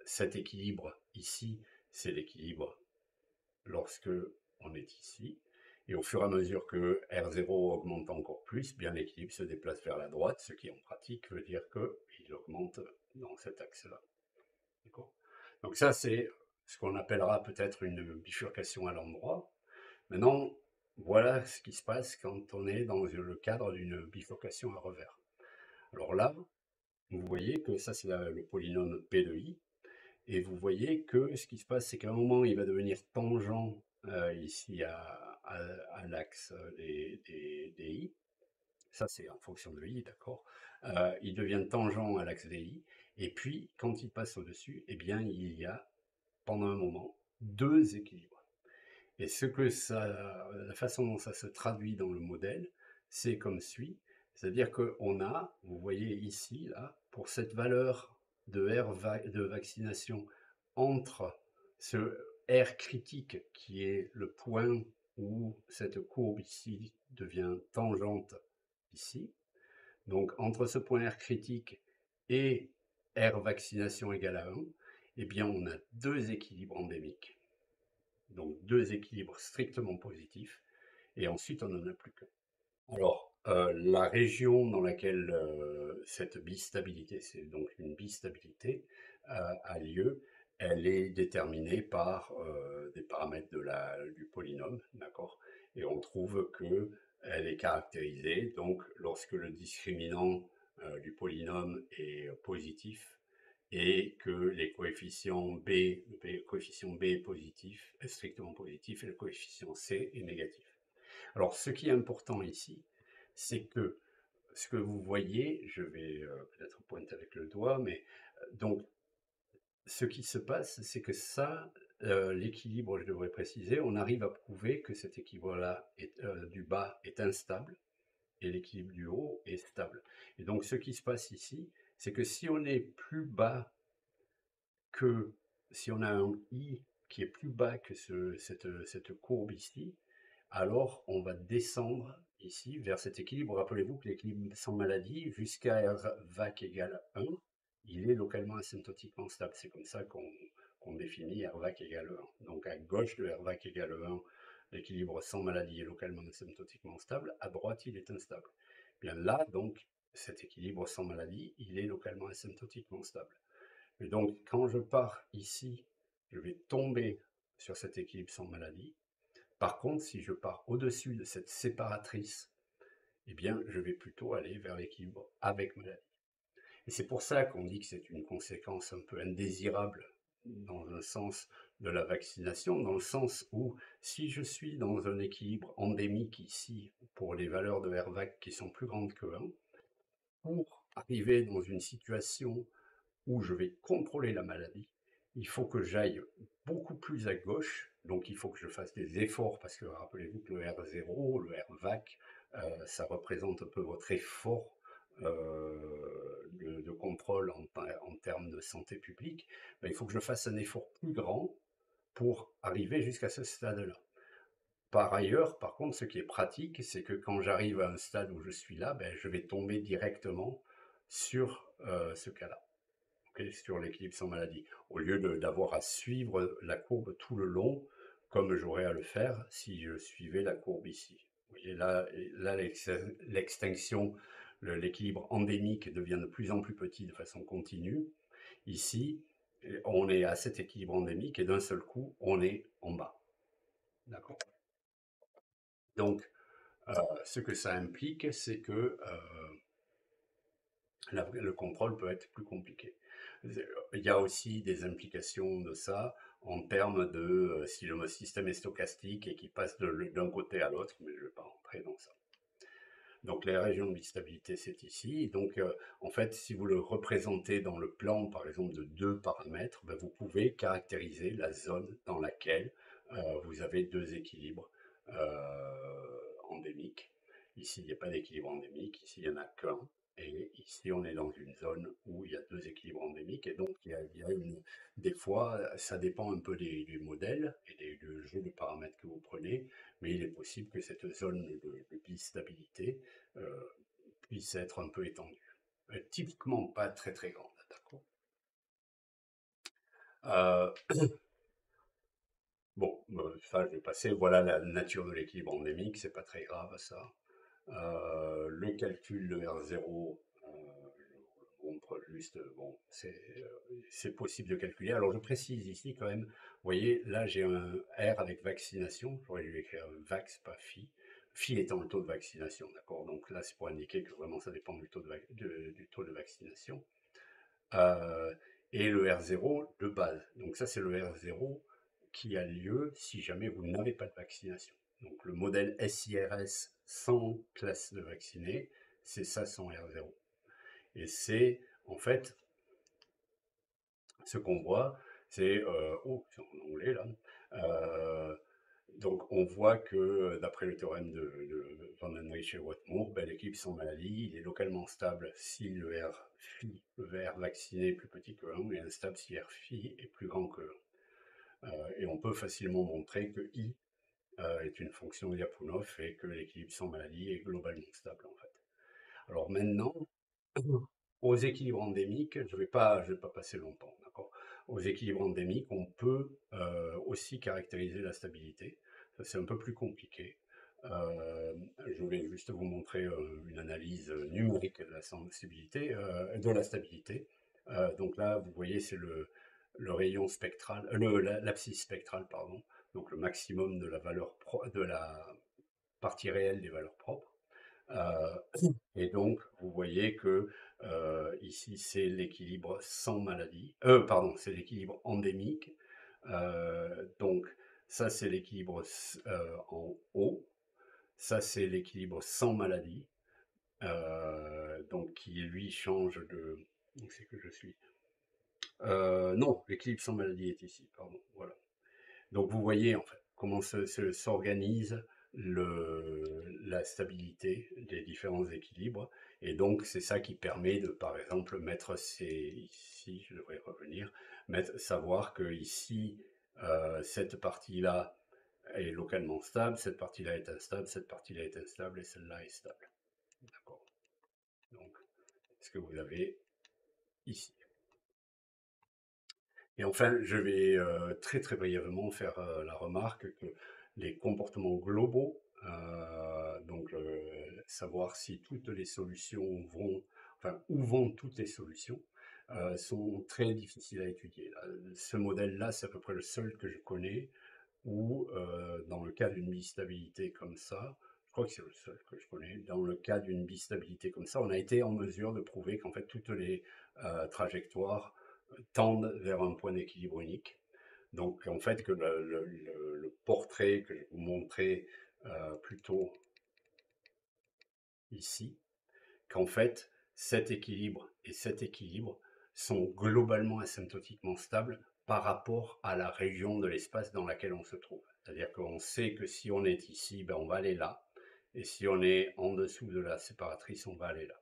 cet équilibre ici, c'est l'équilibre lorsque on est ici, et au fur et à mesure que R0 augmente encore plus, bien l'équilibre se déplace vers la droite, ce qui en pratique veut dire qu'il augmente dans cet axe-là. Donc ça, c'est ce qu'on appellera peut-être une bifurcation à l'endroit. Maintenant, voilà ce qui se passe quand on est dans le cadre d'une bifurcation à revers. Alors là, vous voyez que ça, c'est le polynôme P de I. Et vous voyez que ce qui se passe, c'est qu'à un moment, il va devenir tangent ici à l'axe des I. Ça, c'est en fonction de I, d'accord. Il devient tangent à l'axe des I. Et puis, quand il passe au-dessus, eh bien, il y a, pendant un moment, deux équilibres. Et la façon dont ça se traduit dans le modèle, c'est comme suit. C'est-à-dire qu'on a, vous voyez ici, là, pour cette valeur de R de vaccination entre ce R critique qui est le point où cette courbe ici devient tangente ici. Donc entre ce point R critique et R vaccination égale à 1, eh bien on a deux équilibres endémiques. Donc deux équilibres strictement positifs, et ensuite on n'en a plus qu'un. Alors, La région dans laquelle cette bistabilité, c'est donc une bistabilité, a lieu, elle est déterminée par des paramètres du polynôme, d'accord? Et on trouve que elle est caractérisée, donc lorsque le discriminant du polynôme est positif et que les coefficients le coefficient B est positif, est strictement positif, et le coefficient C est négatif. Alors, ce qui est important ici, c'est que ce que vous voyez, je vais peut-être pointer avec le doigt, mais donc ce qui se passe, c'est que ça, l'équilibre, je devrais préciser, on arrive à prouver que cet équilibre-là du bas est instable et l'équilibre du haut est stable. Et donc ce qui se passe ici, c'est que si on est plus bas que, si on a un I qui est plus bas que cette courbe ici, alors on va descendre ici vers cet équilibre. Rappelez-vous que l'équilibre sans maladie, jusqu'à R vac égale 1, il est localement asymptotiquement stable. C'est comme ça qu'on définit R vac égale 1. Donc à gauche de R vac égale 1, l'équilibre sans maladie est localement asymptotiquement stable. À droite, il est instable. Bien là, donc, cet équilibre sans maladie, il est localement asymptotiquement stable. Et donc, quand je pars ici, je vais tomber sur cet équilibre sans maladie. Par contre, si je pars au-dessus de cette séparatrice, eh bien, je vais plutôt aller vers l'équilibre avec maladie. Et c'est pour ça qu'on dit que c'est une conséquence un peu indésirable dans un sens de la vaccination, dans le sens où si je suis dans un équilibre endémique ici, pour les valeurs de RVAC qui sont plus grandes que 1, pour arriver dans une situation où je vais contrôler la maladie, il faut que j'aille beaucoup plus à gauche, donc il faut que je fasse des efforts, parce que rappelez-vous que le R0, le RVAC, ça représente un peu votre effort de contrôle en termes de santé publique. Ben, il faut que je fasse un effort plus grand pour arriver jusqu'à ce stade-là. Par ailleurs, par contre, ce qui est pratique, c'est que quand j'arrive à un stade où je suis là, ben, je vais tomber directement sur ce cas-là, sur l'équilibre sans maladie, au lieu d'avoir à suivre la courbe tout le long, comme j'aurais à le faire si je suivais la courbe ici. Vous voyez, là l'extinction, l'équilibre endémique devient de plus en plus petit de façon continue. Ici, on est à cet équilibre endémique et d'un seul coup, on est en bas. D'accord. Donc, ce que ça implique, c'est que le contrôle peut être plus compliqué. Il y a aussi des implications de ça en termes de si le système est stochastique et qu'il passe d'un côté à l'autre, mais je ne vais pas rentrer dans ça. Donc les régions de stabilité, c'est ici. Donc en fait, si vous le représentez dans le plan, par exemple, de 2 paramètres, ben, vous pouvez caractériser la zone dans laquelle vous avez 2 équilibres endémiques. Ici, il n'y a pas d'équilibre endémique, ici, il n'y en a qu'un. Et ici, on est dans une zone où il y a 2 équilibres endémiques. Et donc, des fois, ça dépend un peu des modèles et du jeu de paramètres que vous prenez, mais il est possible que cette zone de bistabilité euh, puisse être un peu étendue. Typiquement pas très très grande, d'accord. Euh, bon, ça je vais passer. Voilà la nature de l'équilibre endémique, c'est pas très grave ça. Le calcul de R0, je montre juste, bon, c'est possible de calculer. Alors je précise ici quand même, vous voyez, là j'ai un R avec vaccination, j'aurais dû écrire vax, pas phi. Phi étant le taux de vaccination, d'accord. Donc là c'est pour indiquer que vraiment ça dépend du taux du taux de vaccination. Euh, et le R0 de base. Donc ça c'est le R0 qui a lieu si jamais vous n'avez pas de vaccination. Donc le modèle SIRS sans classe de vaccinés, c'est ça son R0. Et c'est en fait ce qu'on voit, c'est c'est en anglais là. Euh, donc on voit que d'après le théorème de Van Heinrich et Whatmoor, ben, l'équilibre sans maladie, il est localement stable si le R phi, le R vacciné est plus petit que 1 et instable si R phi est plus grand que 1. Et on peut facilement montrer que I est une fonction de Lyapunov et que l'équilibre sans maladie est globalement stable en fait. Alors maintenant, aux équilibres endémiques, je vais pas passer longtemps, d'accord. Aux équilibres endémiques, on peut aussi caractériser la stabilité. Ça, c'est un peu plus compliqué. Je vais juste vous montrer une analyse numérique de la sensibilité, de la stabilité. Donc là, vous voyez, c'est le rayon spectral, l'abscisse spectrale, pardon, donc le maximum de la valeur de la partie réelle des valeurs propres. Euh, et donc, vous voyez que ici, c'est l'équilibre sans maladie. Pardon, c'est l'équilibre endémique. Donc, ça, c'est l'équilibre en haut. Ça, c'est l'équilibre sans maladie. Donc, qui lui change de. Où c'est que je suis? Non, l'équilibre sans maladie est ici, pardon. Voilà. Donc vous voyez en fait comment s'organise la stabilité des différents équilibres. Et donc c'est ça qui permet de, par exemple, mettre ici, je devrais revenir, savoir que ici, cette partie-là est localement stable, cette partie-là est instable, cette partie-là est instable et celle-là est stable. D'accord. Donc, ce que vous avez ici. Et enfin, je vais très très brièvement faire la remarque que les comportements globaux, donc savoir si toutes les solutions vont, enfin où vont toutes les solutions, sont très difficiles à étudier. Là, ce modèle-là, c'est à peu près le seul que je connais où, dans le cas d'une bistabilité comme ça, je crois que c'est le seul que je connais, dans le cas d'une bistabilité comme ça, on a été en mesure de prouver qu'en fait toutes les trajectoires tendent vers un point d'équilibre unique. Donc en fait que le portrait que je vous montrais plus tôt ici, qu'en fait cet équilibre et cet équilibre sont globalement asymptotiquement stables par rapport à la région de l'espace dans laquelle on se trouve. C'est-à-dire qu'on sait que si on est ici, ben on va aller là, et si on est en dessous de la séparatrice, on va aller là.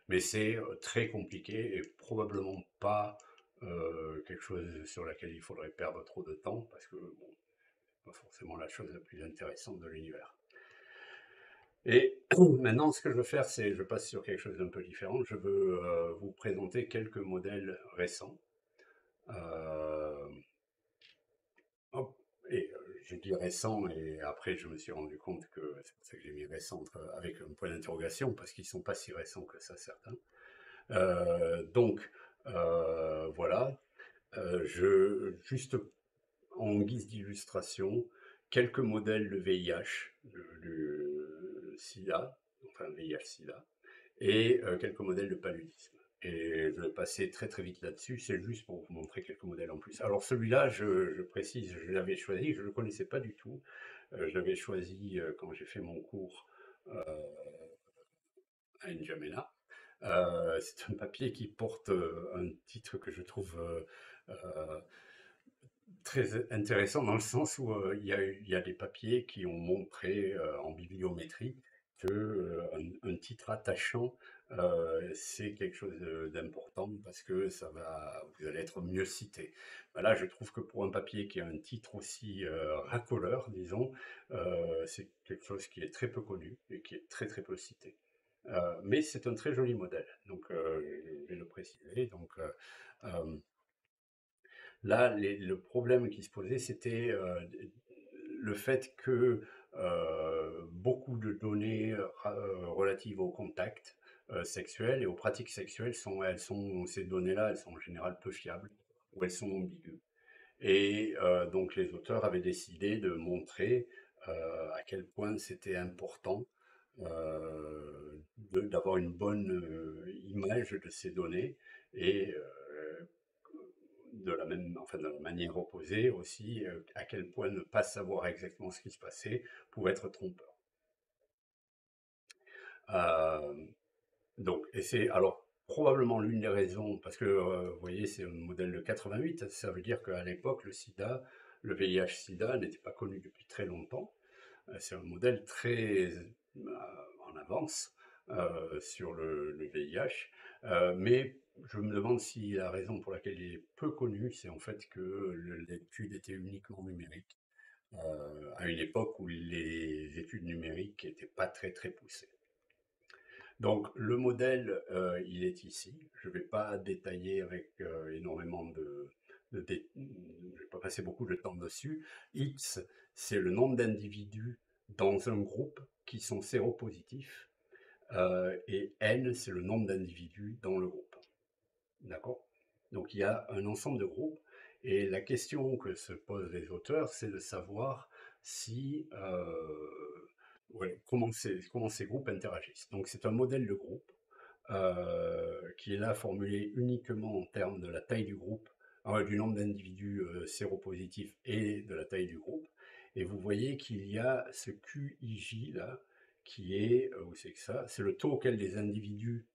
Mais c'est très compliqué et probablement pas quelque chose sur laquelle il faudrait perdre trop de temps parce que bon, pas forcément la chose la plus intéressante de l'univers. Et maintenant, ce que je veux faire, c'est, je passe sur quelque chose d'un peu différent. Je veux vous présenter quelques modèles récents. Euh, hop, et je dis récents, et après je me suis rendu compte que c'est pour ça que j'ai mis récent avec un point d'interrogation, parce qu'ils ne sont pas si récents que ça, certains. Donc, voilà. Juste en guise d'illustration, quelques modèles de VIH, du SIDA, enfin VIH-SIDA, et quelques modèles de paludisme. Et je vais passer très très vite là-dessus, c'est juste pour vous montrer quelques modèles en plus. Alors celui-là, je précise, je l'avais choisi, je ne le connaissais pas du tout. Je l'avais choisi quand j'ai fait mon cours à N'Djamena. C'est un papier qui porte un titre que je trouve euh, très intéressant dans le sens où il y a des papiers qui ont montré en bibliométrie que un titre attachant, c'est quelque chose d'important parce que vous allez être mieux cité. Ben là, je trouve que pour un papier qui a un titre aussi racoleur, disons, c'est quelque chose qui est très peu connu et qui est très très peu cité. Mais c'est un très joli modèle, donc je vais le préciser. Donc, euh, là, le problème qui se posait, c'était le fait que beaucoup de données relatives au contact sexuel et aux pratiques sexuelles ces données-là, elles sont en général peu fiables ou elles sont ambiguës. Et donc les auteurs avaient décidé de montrer à quel point c'était important d'avoir une bonne image de ces données et enfin, de la manière opposée aussi, à quel point ne pas savoir exactement ce qui se passait pouvait être trompeur. Euh, donc, et c'est alors probablement l'une des raisons, parce que vous voyez, c'est un modèle de 88, ça veut dire qu'à l'époque, le VIH-Sida n'était pas connu depuis très longtemps. C'est un modèle très en avance sur le VIH, mais je me demande si la raison pour laquelle il est peu connu, c'est en fait que l'étude était uniquement numérique, à une époque où les études numériques n'étaient pas très très poussées. Donc le modèle, il est ici. Je ne vais pas détailler avec énormément je ne vais pas passer beaucoup de temps dessus. X, c'est le nombre d'individus dans un groupe qui sont séropositifs, et N, c'est le nombre d'individus dans le groupe. D'accord? Donc il y a un ensemble de groupes, et la question que se posent les auteurs, c'est de savoir si, ouais, comment ces groupes interagissent. Donc c'est un modèle de groupe qui est là formulé uniquement en termes de la taille du groupe, du nombre d'individus séropositifs et de la taille du groupe. Et vous voyez qu'il y a ce QIJ là, qui est, où c'est que ça? C'est le taux auquel les individus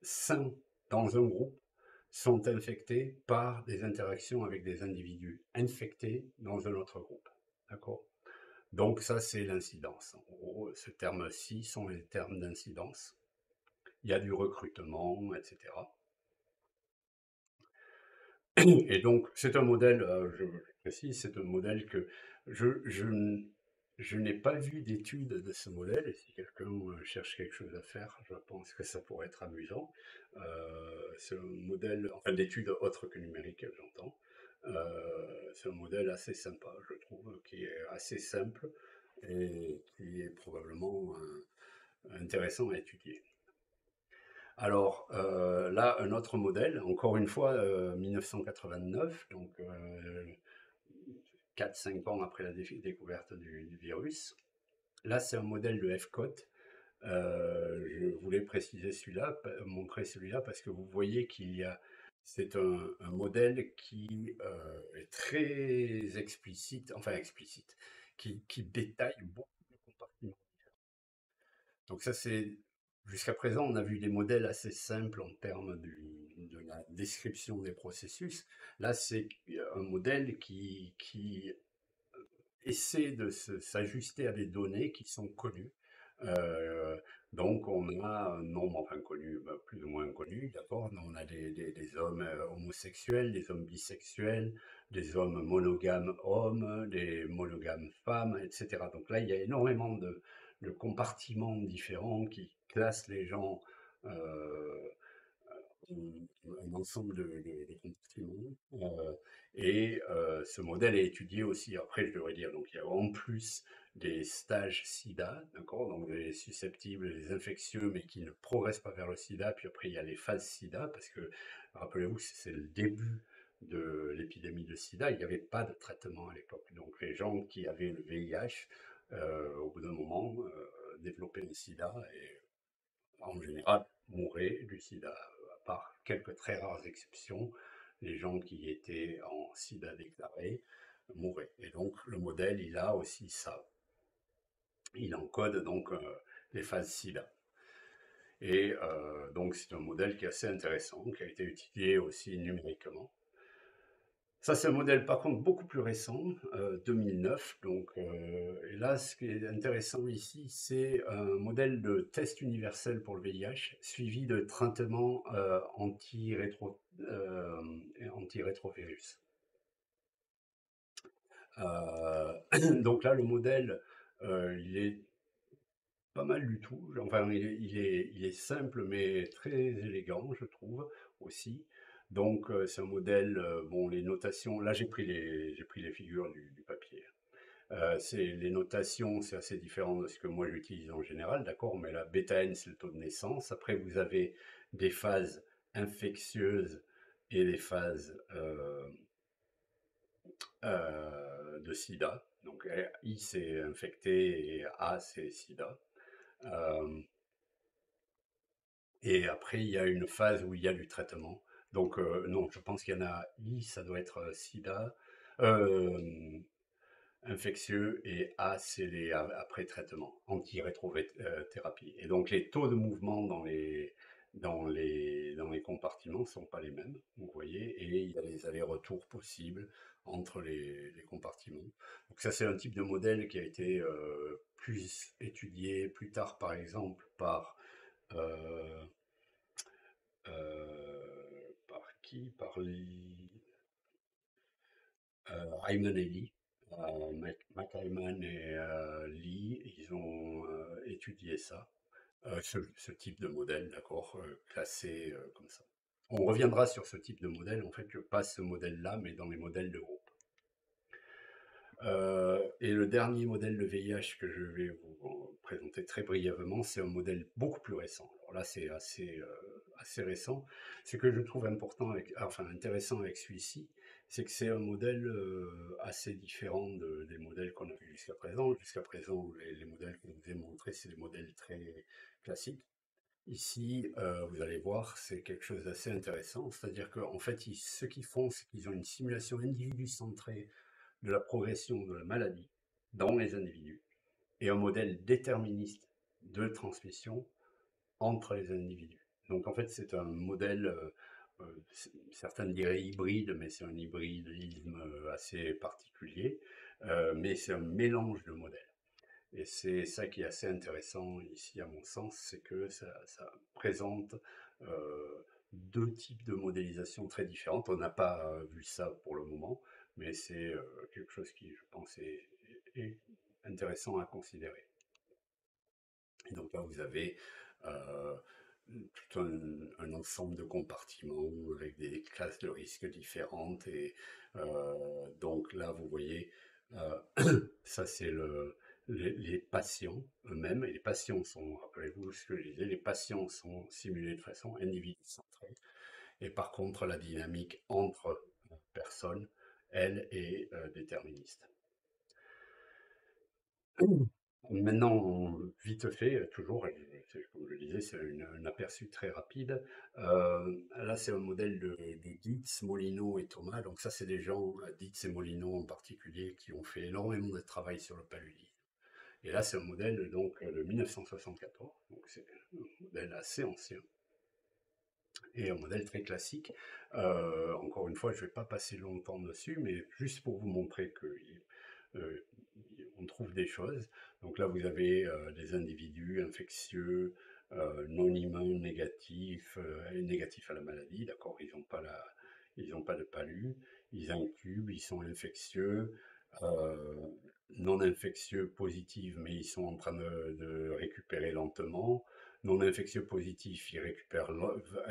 sains dans un groupe sont infectés par des interactions avec des individus infectés dans un autre groupe. D'accord? Donc ça, c'est l'incidence. En gros, ce terme-ci sont les termes d'incidence. Il y a du recrutement, etc. Et donc, c'est un modèle, je précise, c'est un modèle que je n'ai pas vu d'études de ce modèle, et si quelqu'un cherche quelque chose à faire, je pense que ça pourrait être amusant. C'est un modèle, enfin d'études autres que numériques, j'entends. C'est un modèle assez sympa, je trouve, qui est assez simple et qui est probablement intéressant à étudier. Alors là, un autre modèle, encore une fois, 1989, donc 4-5 ans après la découverte du virus. Là, c'est un modèle de FCOT. Je voulais préciser celui-là, montrer celui-là, parce que vous voyez qu'il y a, c'est un modèle qui est très explicite, enfin explicite, qui détaille beaucoup de compartiments. Donc ça, c'est jusqu'à présent, on a vu des modèles assez simples en termes de la description des processus. Là, c'est un modèle qui essaie de s'ajuster à des données qui sont connues. Euh, donc, on a un nombre, enfin connu, plus ou moins connu, d'accord. On a des hommes homosexuels, des hommes bisexuels, des hommes monogames hommes, des monogames femmes, etc. Donc là, il y a énormément de compartiments différents qui classent les gens euh, un ensemble de compartiments. Et ce modèle est étudié aussi, après je devrais dire, donc il y a en plus des stages SIDA, d'accord, donc les susceptibles, les infectieux, mais qui ne progressent pas vers le SIDA, puis après il y a les phases SIDA, parce que rappelez-vous, c'est le début de l'épidémie de SIDA, il n'y avait pas de traitement à l'époque. Donc les gens qui avaient le VIH, au bout d'un moment, développaient le SIDA et en général, mouraient du sida, à part quelques très rares exceptions. Les gens qui étaient en sida déclaré mouraient. Et donc, le modèle, il a aussi ça. Il encode donc les phases sida. Et donc, c'est un modèle qui est assez intéressant, qui a été étudié aussi numériquement. Ça, c'est un modèle par contre beaucoup plus récent, 2009. Donc, et là, ce qui est intéressant ici, c'est un modèle de test universel pour le VIH, suivi de traitements antirétrovirus. Donc là, le modèle, il est pas mal du tout. Enfin, il est simple, mais très élégant, je trouve, aussi. Donc, c'est un modèle, bon, les notations, là, j'ai pris les figures du papier. Les notations, c'est assez différent de ce que moi j'utilise en général, d'accord, mais la bêta N, c'est le taux de naissance. Après, vous avez des phases infectieuses et des phases de sida. Donc, I, c'est infecté et A, c'est sida. Euh, Et après, il y a une phase où il y a du traitement. Donc, non, je pense qu'il y en a I, ça doit être sida, euh, infectieux, et A, c'est les après-traitement, antirétrothérapie. Et donc, les taux de mouvement dans les compartiments ne sont pas les mêmes, vous voyez, et il y a des allers-retours possibles entre les compartiments. Donc, ça, c'est un type de modèle qui a été plus étudié plus tard, par exemple, euh, par qui? Par Hyman et Lee. McHyman et Lee, ils ont étudié ça, ce type de modèle, d'accord, classé comme ça. On reviendra sur ce type de modèle, en fait, pas ce modèle-là, mais dans les modèles de groupe. Et le dernier modèle de VIH que je vais vous présenter très brièvement, c'est un modèle beaucoup plus récent. Alors là, c'est assez récent. Ce que je trouve important enfin intéressant avec celui-ci, c'est que c'est un modèle assez différent des modèles qu'on a vus jusqu'à présent. Jusqu'à présent, les modèles que je vous ai montrés, c'est des modèles très classiques. Ici, vous allez voir, c'est quelque chose d'assez intéressant. C'est-à-dire qu'en fait, ce qu'ils font, c'est qu'ils ont une simulation individu centrée de la progression de la maladie dans les individus et un modèle déterministe de transmission entre les individus. Donc en fait, c'est un modèle, certains diraient hybride, mais c'est un hybridisme assez particulier, mais c'est un mélange de modèles. Et c'est ça qui est assez intéressant ici, à mon sens, c'est que ça présente deux types de modélisation très différentes. On n'a pas vu ça pour le moment, mais c'est quelque chose qui, je pense, est intéressant à considérer. Et donc là, vous avez euh, tout un ensemble de compartiments avec des classes de risques différentes. Et donc là, vous voyez, ça c'est les patients eux-mêmes. Et les patients sont, rappelez-vous ce que je disais, les patients sont simulés de façon individu-centrée. Et par contre, la dynamique entre personnes, elle, est déterministe. Maintenant, vite fait, toujours, comme je le disais, c'est un aperçu très rapide. Là, c'est un modèle de Dietz, Molino et Thomas. Donc ça, c'est des gens, Dietz et Molino en particulier, qui ont fait énormément de travail sur le paludisme. Et là, c'est un modèle donc de 1974. Donc c'est un modèle assez ancien et un modèle très classique. Encore une fois, je ne vais pas passer longtemps dessus, mais juste pour vous montrer que euh, on trouve des choses. Donc là, vous avez des individus infectieux, non humains, négatifs, négatifs à la maladie, d'accord, ils n'ont pas de palu, ils incubent, ils sont infectieux, euh, non infectieux positifs, mais ils sont en train de récupérer lentement. Non infectieux positifs, ils récupèrent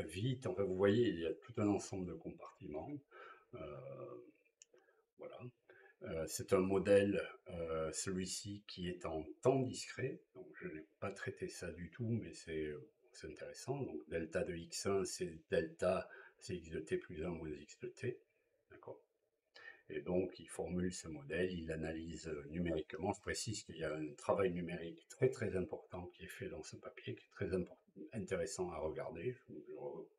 vite. Enfin, vous voyez, il y a tout un ensemble de compartiments. Euh, voilà. C'est un modèle, celui-ci, qui est en temps discret. Donc, je n'ai pas traité ça du tout, mais c'est intéressant. Donc, delta de x1, c'est delta, c'est x de t plus 1 moins x de t. D'accord. Et donc, il formule ce modèle, il l'analyse numériquement. Je précise qu'il y a un travail numérique très très important qui est fait dans ce papier, qui est très intéressant à regarder. Je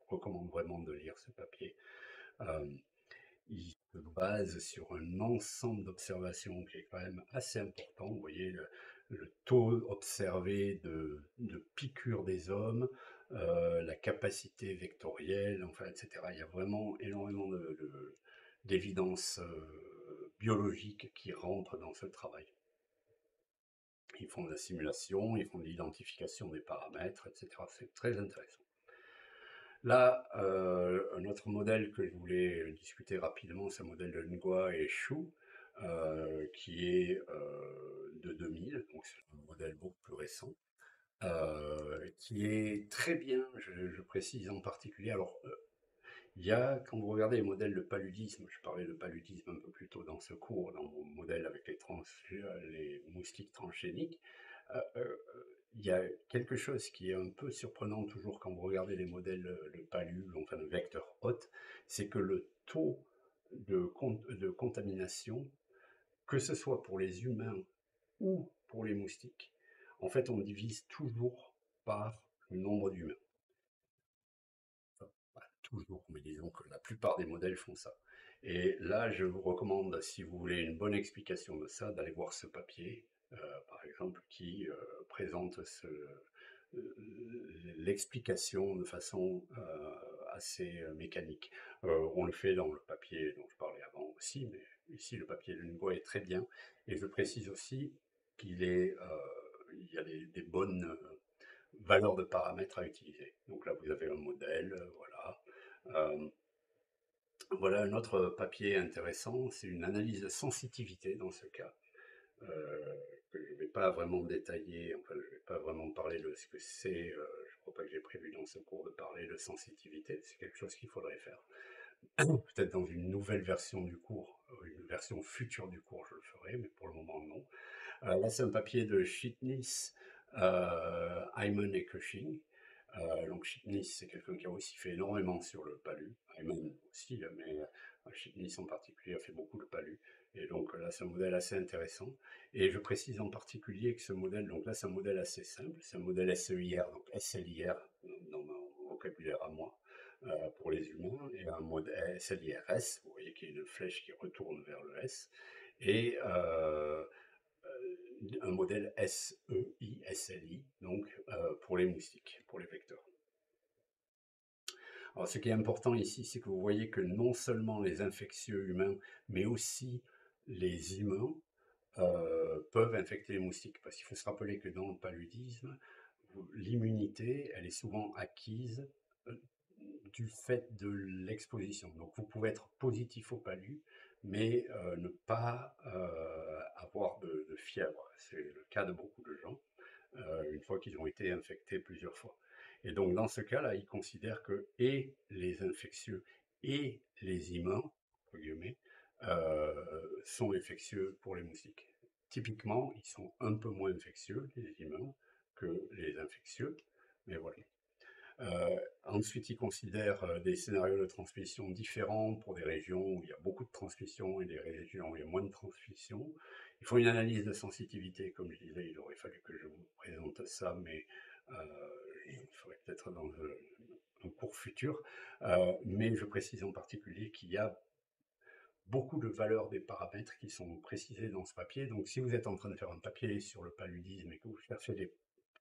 recommande vraiment de lire ce papier. Euh, il se base sur un ensemble d'observations qui est quand même assez important. Vous voyez le taux observé de piqûres des hommes, la capacité vectorielle, enfin, etc. Il y a vraiment énormément d'évidence biologique qui rentre dans ce travail. Ils font de la simulation, ils font de l'identification des paramètres, etc. C'est très intéressant. Là, un autre modèle que je voulais discuter rapidement, c'est le modèle de Ngwa et Shu, qui est de 2000, donc c'est un modèle beaucoup plus récent, qui est très bien, je précise en particulier. Alors, il y a, quand vous regardez les modèles de paludisme, je parlais de paludisme un peu plus tôt dans ce cours, dans mon modèle avec les moustiques transgéniques, euh, euh, il y a quelque chose qui est un peu surprenant toujours quand vous regardez les modèles de palu, enfin de vecteurs hôtes, c'est que le taux de contamination, que ce soit pour les humains ou pour les moustiques, en fait on divise toujours par le nombre d'humains. Enfin, pas toujours, mais disons que la plupart des modèles font ça. Et là, je vous recommande, si vous voulez une bonne explication de ça, d'aller voir ce papier, par exemple, qui présente l'explication de façon assez mécanique. On le fait dans le papier dont je parlais avant aussi, mais ici le papier de Ngwa est très bien. Et je précise aussi il y a des bonnes valeurs de paramètres à utiliser. Donc là, vous avez un modèle, voilà. Voilà un autre papier intéressant, c'est une analyse de sensitivité dans ce cas, que je ne vais pas vraiment détailler, enfin je ne vais pas vraiment parler de ce que c'est, je ne crois pas que j'ai prévu dans ce cours de parler de sensitivité, c'est quelque chose qu'il faudrait faire. Peut-être dans une nouvelle version du cours, une version future du cours, je le ferai, mais pour le moment, non. Là, c'est un papier de Schitnis, Hyman et Cushing. Donc Schitnis, c'est quelqu'un qui a aussi fait énormément sur le palu. Hyman aussi, mais Schitnis en particulier a fait beaucoup de palu. Et donc là, c'est un modèle assez intéressant. Et je précise en particulier que ce modèle, donc là, c'est un modèle assez simple. C'est un modèle SEIR, donc SLIR dans mon vocabulaire à moi, pour les humains, et un modèle SLIRS, vous voyez qu'il y a une flèche qui retourne vers le S. Et un modèle SEI, SLI, donc pour les moustiques, pour les vecteurs. Alors ce qui est important ici, c'est que vous voyez que non seulement les infectieux humains, mais aussi les humains peuvent infecter les moustiques. Parce qu'il faut se rappeler que dans le paludisme, l'immunité, elle est souvent acquise euh, du fait de l'exposition. Donc vous pouvez être positif au palu, mais ne pas avoir de fièvre. C'est le cas de beaucoup de gens, une fois qu'ils ont été infectés plusieurs fois. Et donc dans ce cas-là, ils considèrent que et les infectieux et les humains, entre guillemets, sont infectieux pour les moustiques. Typiquement, ils sont un peu moins infectieux, les humains, que les infectieux, mais voilà. Ensuite, ils considèrent des scénarios de transmission différents pour des régions où il y a beaucoup de transmission et des régions où il y a moins de transmission. Il faut une analyse de sensitivité, comme je disais, il aurait fallu que je vous présente ça, mais euh, il faudrait peut-être dans un cours futur. Mais je précise en particulier qu'il y a beaucoup de valeurs des paramètres qui sont précisées dans ce papier. Donc, si vous êtes en train de faire un papier sur le paludisme et que vous cherchez des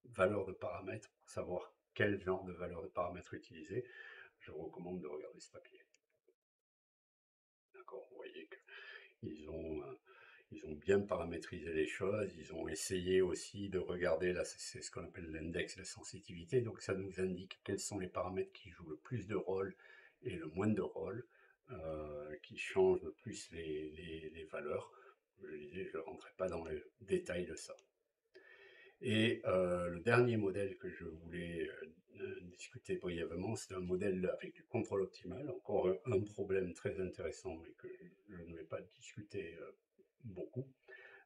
valeurs de paramètres pour savoir quel genre de valeur de paramètres utiliser, je vous recommande de regarder ce papier. D'accord, vous voyez qu'ils ont bien paramétrisé les choses, ils ont essayé aussi de regarder, là c'est ce qu'on appelle l'index de sensitivité, donc ça nous indique quels sont les paramètres qui jouent le plus de rôle et le moins de rôle, qui changent le plus les valeurs. Je disais, je ne rentrerai pas dans les détails de ça. Et le dernier modèle que je voulais discuter brièvement, c'est un modèle avec du contrôle optimal. Encore un problème très intéressant, mais que je ne vais pas discuter beaucoup.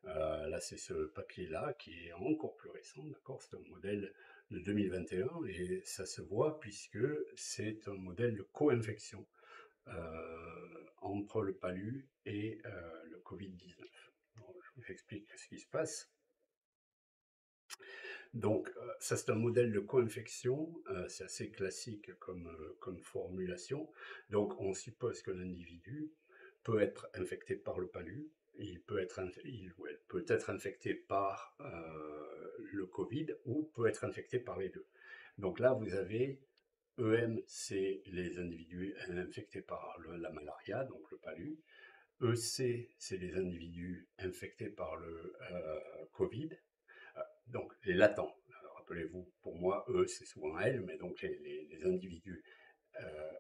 Là, c'est ce papier-là qui est encore plus récent, d'accord? C'est un modèle de 2021 et ça se voit puisque c'est un modèle de co-infection entre le palu et le Covid-19. Je vous explique ce qui se passe. Donc, ça c'est un modèle de co-infection, c'est assez classique comme formulation. Donc, on suppose que l'individu peut être infecté par le palu, il peut être, il ou elle peut être infecté par le Covid ou peut être infecté par les deux. Donc là, vous avez EM, c'est les individus infectés par la malaria, donc le palu. EC, c'est les individus infectés par le Covid. Donc, les latents. Rappelez-vous, pour moi, eux, c'est souvent elles, mais donc les individus euh,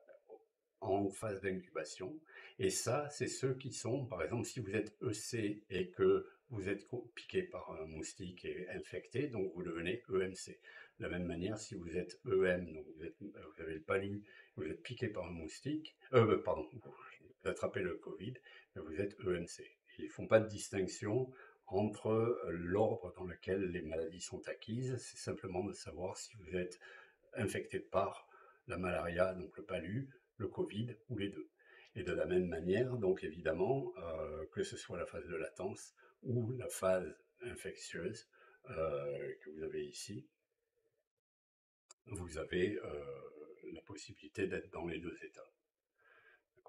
en phase d'incubation. Et ça, c'est ceux qui sont, par exemple, si vous êtes EC et que vous êtes piqué par un moustique et infecté, donc vous devenez EMC. De la même manière, si vous êtes EM, donc vous avez le palu, vous êtes piqué par un moustique, pardon, vous attrapez le Covid, vous êtes EMC. Ils ne font pas de distinction entre l'ordre dans lequel les maladies sont acquises, c'est simplement de savoir si vous êtes infecté par la malaria, donc le palu, le Covid ou les deux. Et de la même manière, donc évidemment, que ce soit la phase de latence ou la phase infectieuse que vous avez ici, vous avez la possibilité d'être dans les deux états.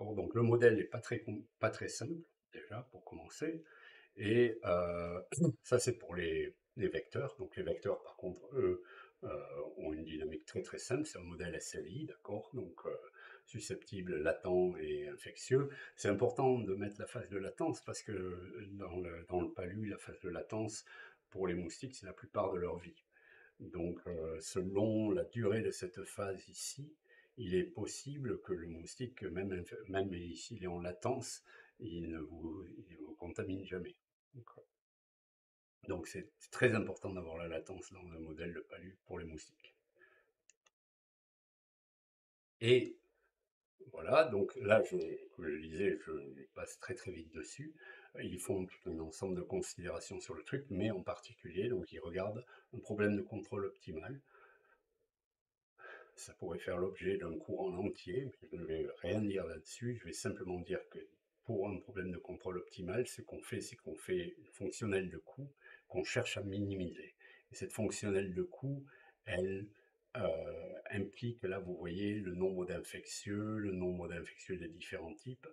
Donc le modèle n'est pas très simple, déjà, pour commencer. Et ça, c'est pour les vecteurs. Donc les vecteurs, par contre, eux, ont une dynamique très très simple. C'est un modèle SLI, d'accord? Donc susceptible, latent et infectieux. C'est important de mettre la phase de latence parce que dans le palu, la phase de latence, pour les moustiques, c'est la plupart de leur vie. Donc, selon la durée de cette phase ici, il est possible que le moustique, même ici, il est en latence, il ne vous contamine jamais. Donc, c'est très important d'avoir la latence dans le modèle de palu pour les moustiques. Et voilà. voilà, donc là, comme je le disais, je passe très très vite dessus. Ils font tout un ensemble de considérations sur le truc, mais en particulier, donc ils regardent un problème de contrôle optimal. Ça pourrait faire l'objet d'un cours en entier, mais je ne vais rien dire là-dessus. Je vais simplement dire que pour un problème de contrôle optimal, ce qu'on fait, c'est qu'on fait une fonctionnelle de coût qu'on cherche à minimiser. Et cette fonctionnelle de coût, elle implique, là vous voyez, le nombre d'infectieux des différents types.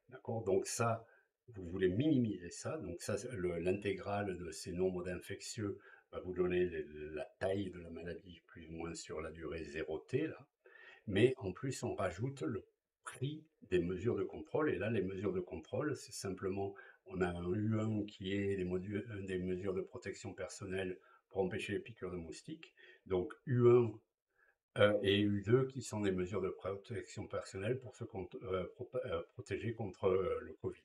D'accord? Donc ça, vous voulez minimiser ça. Donc ça, l'intégrale de ces nombres d'infectieux va vous donner la taille de la maladie plus ou moins sur la durée 0T, là. Mais en plus, on rajoute le prix des mesures de contrôle. Et là, les mesures de contrôle, c'est simplement, on a un U1 qui est des mesures de protection personnelle pour empêcher les piqûres de moustiques. Donc U1 et U2 qui sont des mesures de protection personnelle pour protéger contre le Covid.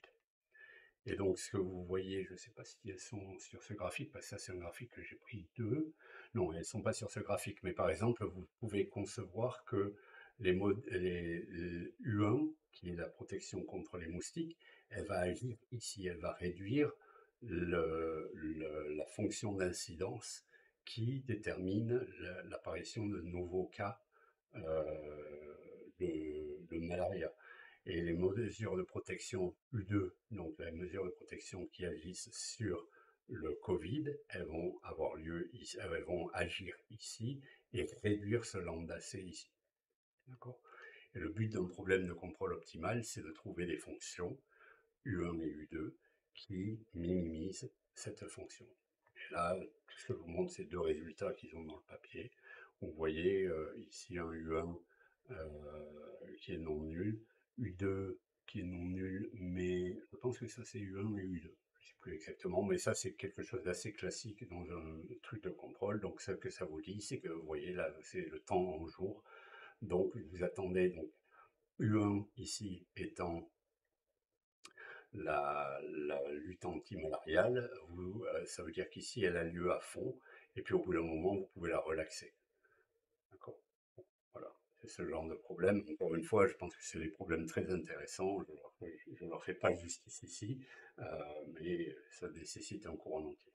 Et donc, ce que vous voyez, je ne sais pas si elles sont sur ce graphique, parce que ça, c'est un graphique que j'ai pris d'eux. Non, elles ne sont pas sur ce graphique, mais par exemple, vous pouvez concevoir que les U1, qui est la protection contre les moustiques, elle va agir ici, elle va réduire la fonction d'incidence qui détermine l'apparition de nouveaux cas de malaria. Et les mesures de protection U2, donc les mesures de protection qui agissent sur le Covid, elles vont avoir lieu ici, elles vont agir ici et réduire ce lambda C ici. D'accord? Et le but d'un problème de contrôle optimal, c'est de trouver des fonctions U1 et U2 qui minimisent cette fonction. Et là, tout ce que je vous montre, c'est deux résultats qu'ils ont dans le papier. Vous voyez ici un U1 qui est non nul, U2 qui est non nul, mais je pense que ça c'est U1 et U2. Je ne sais plus exactement, mais ça c'est quelque chose d'assez classique dans un truc de contrôle. Donc ce que ça vous dit, c'est que vous voyez là, c'est le temps en jour. Donc vous attendez donc U1 ici étant la lutte antimalariale, ça veut dire qu'ici elle a lieu à fond, et puis au bout d'un moment vous pouvez la relaxer. D'accord? Voilà, c'est ce genre de problème. Encore une fois, je pense que c'est des problèmes très intéressants. Je ne leur fais pas justice ici, mais ça nécessite un cours en entier.